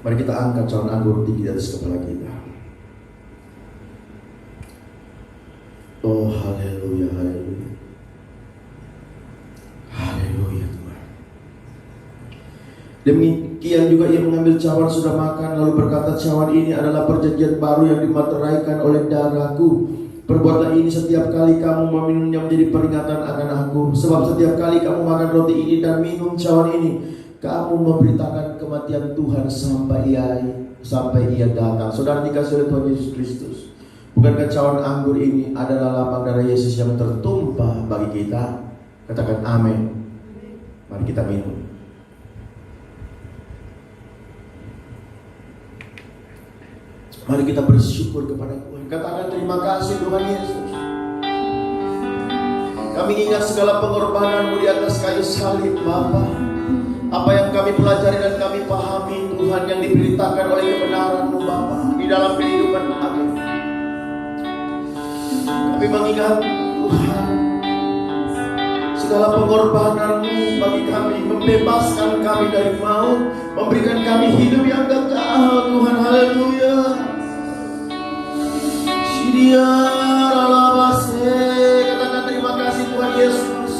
Mari kita angkat cawan anggur tinggi di atas kepala kita. Oh haleluya, haleluya. Haleluya Tuhan. Demikian juga Ia mengambil cawan sudah makan, lalu berkata, cawan ini adalah perjanjian baru yang dimateraikan oleh darahku. Perbuatlah ini setiap kali kamu meminumnya menjadi peringatan akan aku. Sebab setiap kali kamu makan roti ini dan minum cawan ini, kamu memberitakan kematian Tuhan sampai ia datang. Saudara dikasihi oleh Tuhan Yesus Kristus, bukankah cawan anggur ini adalah lambang darah Yesus yang tertumpah bagi kita? Katakan amin. Mari kita minum. Mari kita bersyukur kepada Tuhan. Katakan terima kasih Tuhan Yesus. Kami ingat segala pengorbanan-Mu di atas kayu salib, Bapa. Apa yang kami pelajari dan kami pahami, Tuhan, yang diberitakan oleh kebenaran-Mu, Bapa, di dalam kehidupan kami. Kami mengingat, Tuhan, segala pengorbanan-Mu bagi kami, membebaskan kami dari maut, memberikan kami hidup yang kekal, Tuhan. Haleluya. Katakan terima kasih Tuhan Yesus.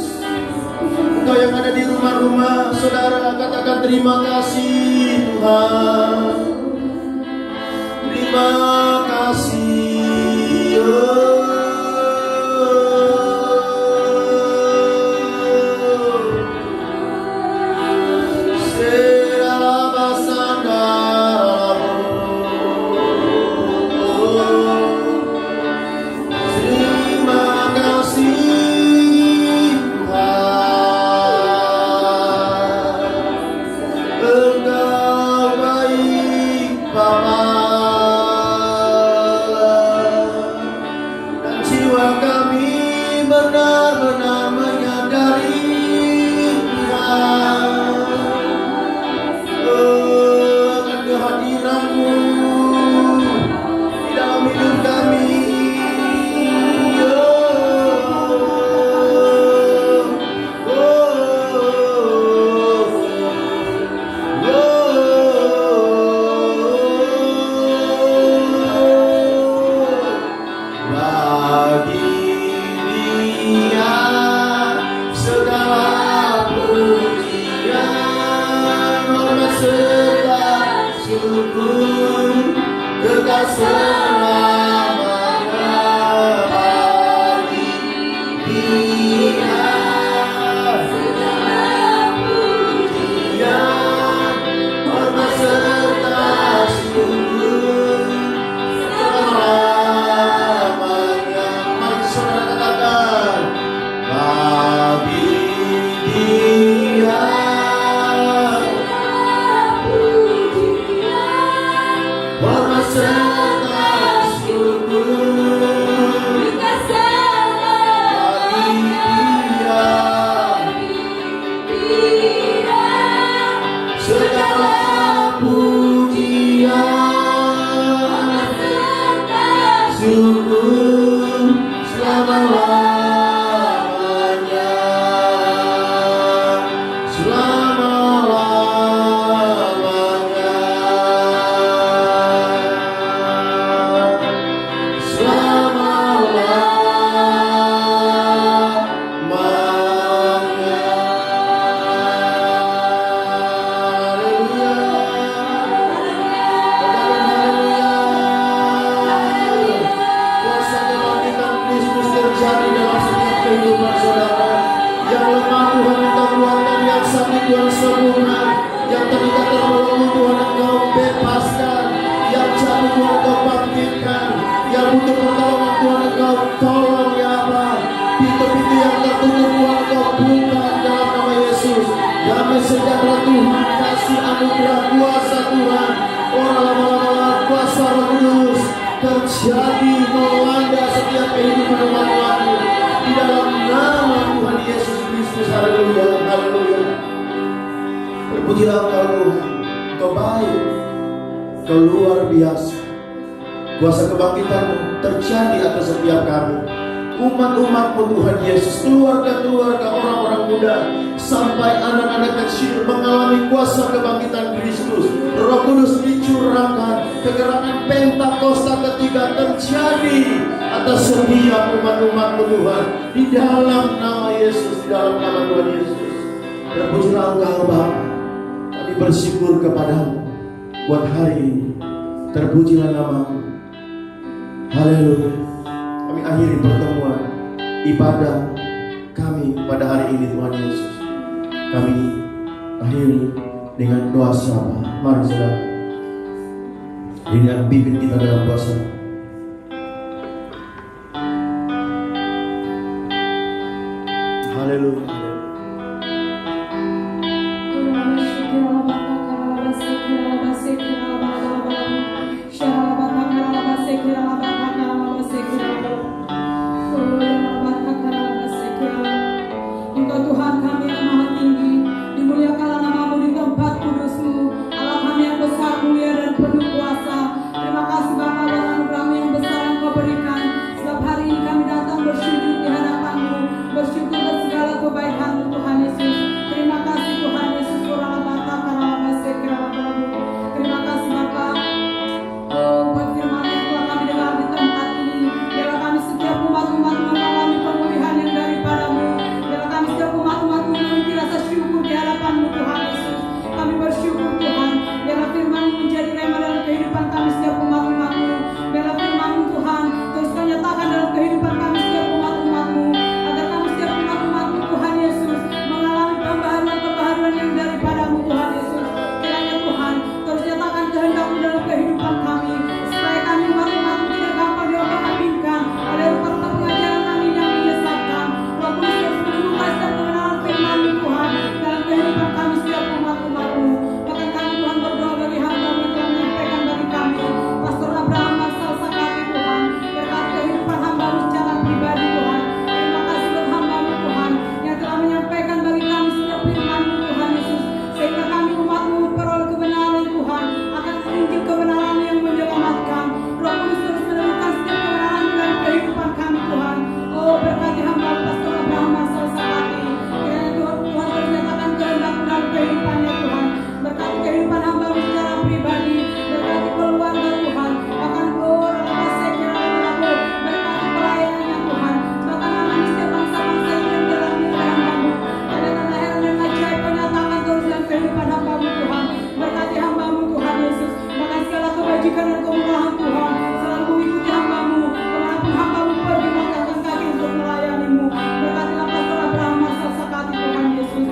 Engkau yang ada di rumah-rumah saudara, katakan terima kasih Tuhan. Terima kasih. Kuasa kebangkitan-Mu terjadi atas setiap kami, umat-umat-Mu Tuhan Yesus, keluarga-keluarga, orang-orang muda, sampai anak-anak kecil mengalami kuasa kebangkitan Kristus. Roh Kudus dicurahkan, kegerangan Pentakosta ketiga terjadi atas setiap umat-umat-Mu Tuhan, di dalam nama Yesus, di dalam nama Tuhan Yesus. Terpujilah Engkau Bapa, kami bersyukur kepadamu buat hari ini. Terpujilah nama-Mu. Haleluya. kami akhiri pertemuan ibadah kami pada hari ini Tuhan Yesus. Kami akhiri dengan doa sama. Mari saudara, ini yang bimbing kita dalam puasa. Haleluya. Engkau Tuhan kami yang maha tinggi, dimuliakanlah namamu di tempat kudusmu. Allah kami yang besar, mulia dan penuh kuasa. Terima kasih Bapa buat anugerah-Mu yang besar yang Kau berikan. Sebab hari ini kami datang bersujud di hadapan-Mu, bersyukur atas segala kebaikan-Mu Tuhan Yesus. Terima kasih Tuhan Yesus. Terima kasih Bapa. Oh, buat firman yang telah kami dengar di tempat ini. Biarlah kami setiap umat-umat mengalami pemulihan yang daripada-Mu. Biarlah kami setiap umat-umat memiliki rasa syukur di hadapan-Mu Tuhan Yesus. Kami bersyukur Tuhan. Biarlah firman-Mu menjadi rema dalam kehidupan kami setiap umat-umat-Mu. Biarlah firman-Mu Tuhan terus Kau nyatakan dalam kehidupan kami setiap umat-umat-Mu. Agar kami setiap umat-umat-Mu Tuhan Yesus mengalami pembaharuan yang daripada-Mu Tuhan Yesus. Kiranya Tuhan terus nyatakan kehendak-Mu dalam kehidupan kami, supaya kami umat-umat-Mu tidak gampang diombang-ambingkan oleh rupa-rupa pengajaran kami yang menyesatkan. Roh Kudus terus menemukan setiap kebenaran firman-Mu Tuhan dalam kehidupan kami setiap umat-umat-Mu. Bahkan kami Tuhan berdoa bagi hamba-Mu yang telah menyampaikan bagi kami, Pastor Abraham Marsal Sakati Tuhan. Berkati kehidupan hamba-Mu secara pribadi Tuhan. Terima kasih buat hamba-Mu Tuhan yang telah menyampaikan bagi kami setiap firman-Mu Tuhan Yesus, sehingga kami umat-Mu memperoleh kebenaran Tuhan akan Injil kebenaran yang menyelamatkan. Roh Kudus terus menemukan setiap kebenaran dalam kehidupan kami Tuhan. Oh, berkati hamba Pastor Abraham Marsal Sakati. Kiranya Tuhan terus nyatakan kehendak-Mu dalam kehidupannya Tuhan. Berkati kehidupan hamba-Mu secara pribadi, berkati keluarga Tuhan, bahkan berkati pelayanannya Tuhan, bahkan anak setiap bangsa-bangsa yang dalam oleh hamba-Mu. Tanda-tanda heran dan ajaib Kau nyatakan terus dalam kehidupan hamba-Mu Tuhan. Berkati hamba-Mu Tuhan Yesus, bahkan segala kebajikan dan kemurahan Tuhan selalu mengikuti hamba-Mu kemanapun hamba-Mu pergi mengangkat kaki untuk melayani-Mu. Berkatilah Pastor Abraham Marsal Sakati Tuhan Yesus.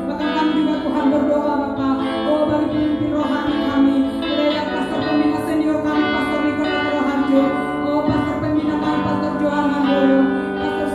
Bahkan kami juga Tuhan berdoa Bapa, oh bagi pemimpin rohani kami, mulai Pastor pembina senior kami Pastor Niko Harjo, oh Pastor pembina kami Pastor Johan Handoyo, Pastor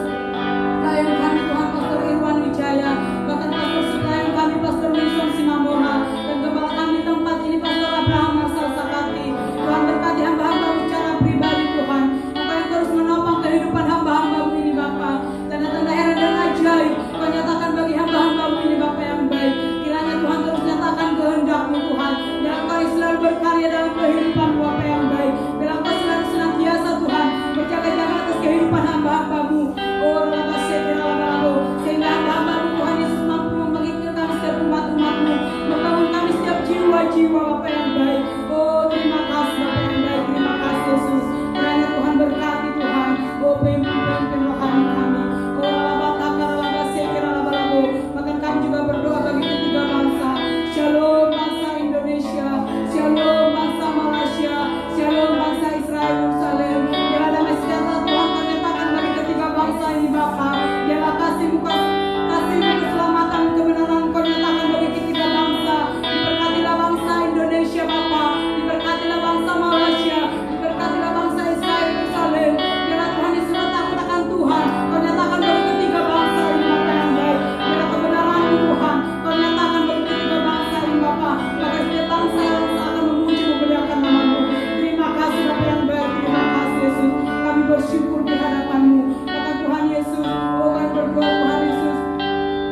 pelayan kami Tuhan Pastor Irwan Wijaya, bahkan Pastor pelayan kami Pastor Wilson Simamora, dan gembala kami di tempat ini Pastor Abraham Marsal Sakati. Tuhan berkati hamba-hamba-Mu secara pribadi Tuhan. Engkau yang terus menopang kehidupan hamba-hamba-Mu ini Bapa. Tanda-tanda heran dan ajaib Kau nyatakan bagi hamba-hamba-Mu ini Bapa yang baik. Kiranya Tuhan terus nyatakan kehendak-Mu Tuhan. Biarlah Kau selalu berkarya dalam kehidupan-Mu Bapa yang baik. Biarlah Kau selalu senantiasa Tuhan berjaga-jaga atas kehidupan hamba-hamba-Mu. Oh sehingga hamba-hamba-Mu Tuhan Yesus mampu membangkitkan kami setiap umat-umat-Mu, membangun kami setiap jiwa-jiwa Bapa yang baik. Oh terima kasih Bapa yang baik. Terima kasih Yesus. Kiranya Tuhan berkati Tuhan. Oh pemimpin rohani kami. Bahkan kami juga berdoa bagi ketiga bangsa. Shalom bangsa Indonesia, Shalom bangsa Malaysia, Shalom bangsa Israel Yerusalem. Biarlah damai sejahtera Tuhan Kau nyatakan bagi ketiga bangsa ini Bapa. Biarlah kasih-Mu keselamatan kebenaran Kau nyatakan bagi ketiga bangsa. Diberkatilah bangsa Indonesia Bapa, diberkatilah bangsa Malaysia, diberkatilah bangsa Israel Yerusalem. Biarlah Tuhan Yesus katakan Tuhan Kau nyatakan bagi ketiga bangsa ini Bapa yang baik. Biarlah kebenaran-Mu Tuhan Kau nyatakan bagi ketiga bangsa ini Bapa. Maka setiap bangsa yang akan memuji memuliakan nama-Mu. Terima kasih Bapa yang baik. Terima kasih Yesus. Kami bersyukur di hadapan-Mu. Bahkan Tuhan Yesus, oh kami berdoa Tuhan Yesus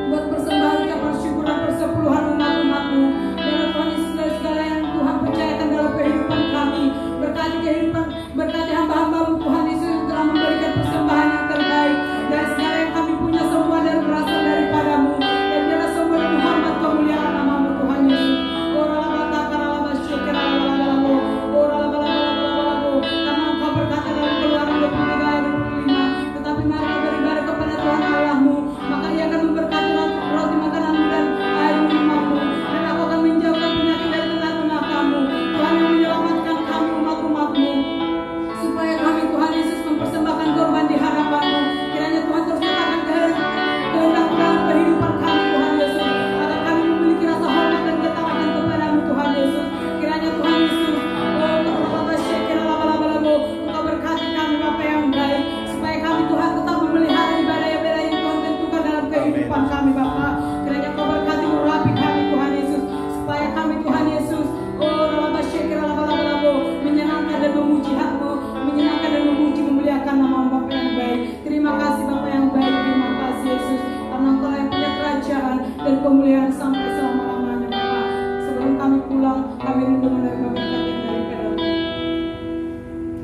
buat persembahan ucapan syukur dan persepuluhan umat-umat-Mu. Biarlah Tuhan Yesus dari segala yang Tuhan percayakan dalam kehidupan kami. Berkati kehidupan, berkati hamba-hamba-Mu Tuhan Yesus yang telah memberikan persembahan yang terbaik. Dari segala yang kami punya semua dan berasal daripada-Mu. Dan biarlah semua Muhammad kemuliaan nama-Mu Tuhan Yesus. Karena Engkau berkata dalam Keluaran 23 ayat 25, tetapi mari kau beribadah kepada Tuhan Allah-Mu, maka Ia akan memberkati roti makanan-Mu dan air minum-Mu, dan Aku akan menjauhkan penyakit dari tengah-tengah kamu. Tuhan yang menyelamatkan kami umat-umat-Mu.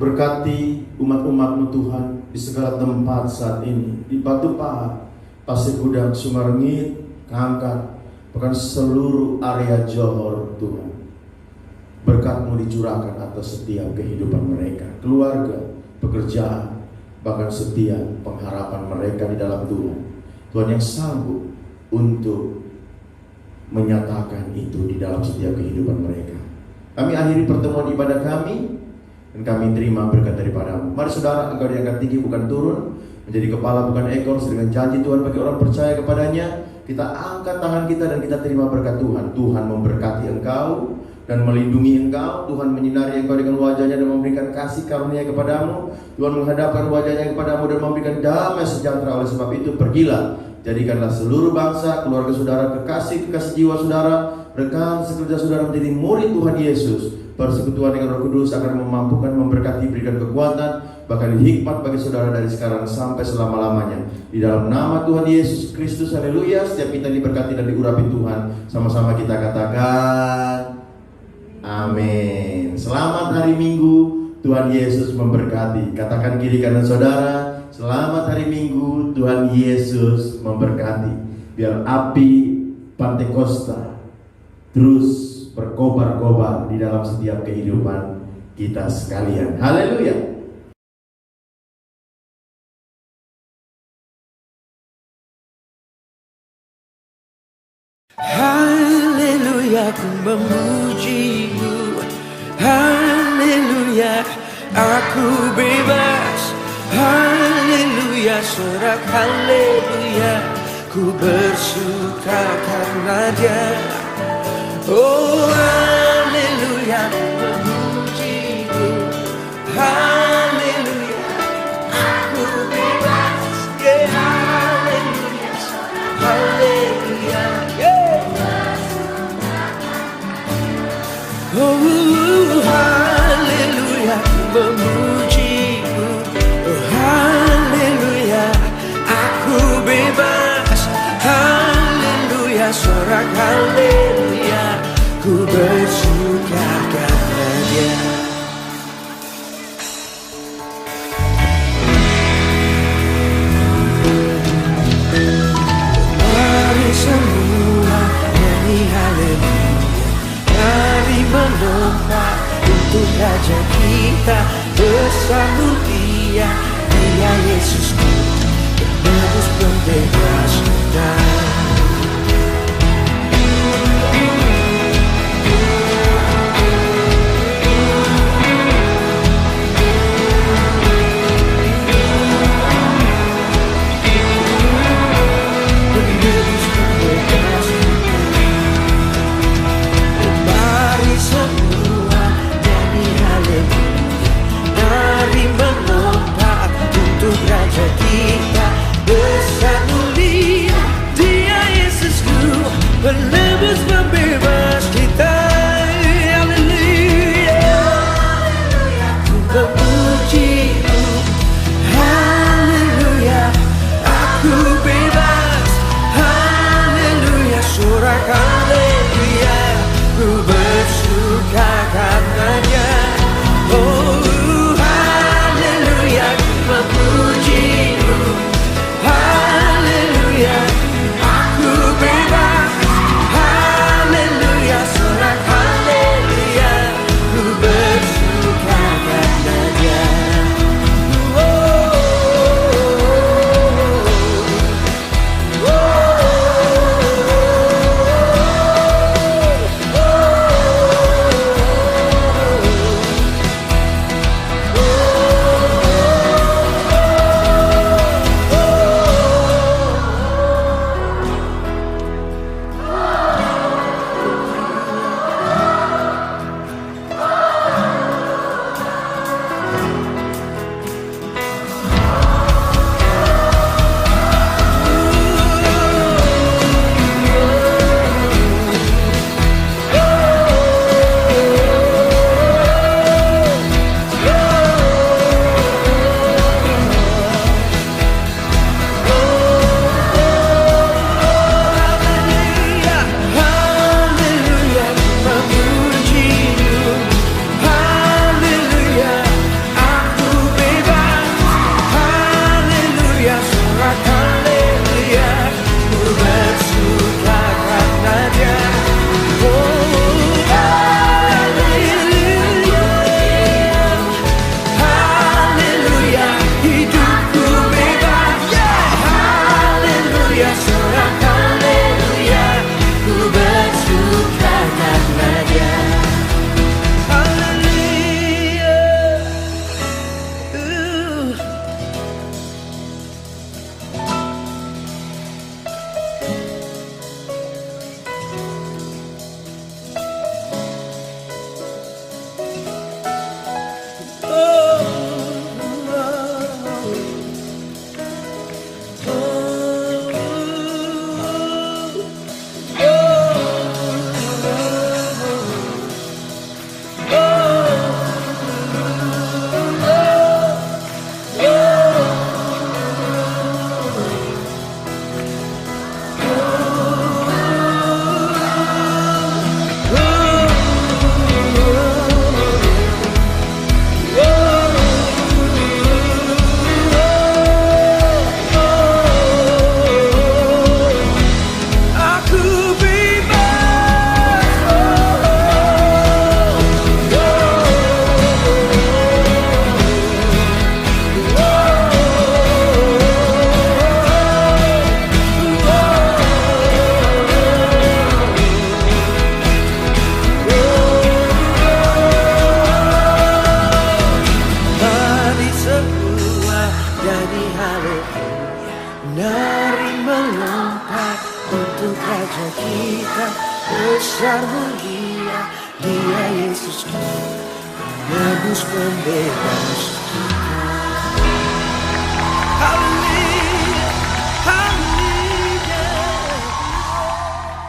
Berkati umat-umat-Mu Tuhan di segala tempat saat ini, di Batu Pahat, Pasir Gudang, Sumarengit, Kangkar, bahkan seluruh area Johor Tuhan. Berkat-Mu dicurahkan atas setiap kehidupan mereka, keluarga, pekerjaan, bahkan setiap pengharapan mereka di dalam Tuhan. Tuhan yang sanggup untuk menyatakan itu di dalam setiap kehidupan mereka. Kami akhiri pertemuan ibadah kami, dan kami terima berkat daripada-Mu. Mari saudara, Engkau diangkat tinggi bukan turun, menjadi kepala bukan ekor, dengan janji Tuhan bagi orang percaya kepadanya. Kita angkat tangan kita dan kita terima berkat Tuhan. Tuhan memberkati engkau dan melindungi engkau. Tuhan menyinari engkau dengan wajahnya dan memberikan kasih karunia kepadamu. Tuhan menghadapkan wajahnya kepadamu dan memberikan damai sejahtera. Oleh sebab itu pergilah, jadikanlah seluruh bangsa, keluarga saudara, kekasih jiwa saudara, rekan sekerja saudara menjadi murid Tuhan Yesus. Persekutuan dengan Roh Kudus akan memampukan, memberkati, berikan kekuatan, bahkan hikmat bagi saudara dari sekarang sampai selama-lamanya. Di dalam nama Tuhan Yesus Kristus, haleluya. Setiap kita diberkati dan diurapi Tuhan. Sama-sama kita katakan amin. Selamat hari Minggu, Tuhan Yesus memberkati. Katakan kiri kanan saudara, selamat hari Minggu, Tuhan Yesus memberkati. Biar api Pantekosta terus berkobar-kobar di dalam setiap kehidupan kita sekalian. Haleluya. Haleluya, ku memuji-Mu. Haleluya, aku bebas. Haleluya, sorak haleluya, ku bersuka karena Dia. Oh haleluya, ku memuji-Mu. Haleluya, aku bebas. Yeah, haleluya, haleluya, yeah. Oh haleluya, ku memuji-Mu. Oh haleluya, aku bebas. Haleluya, sorak haleluya, ku bersuka karena Dia. Mari semua nyanyi haleluya, mari menyembah untuk Raja kita, bersambut Dia, Dia Yesusku, penebus pembebas kita. besar mulia Dia Yesusku, nebus pembebas.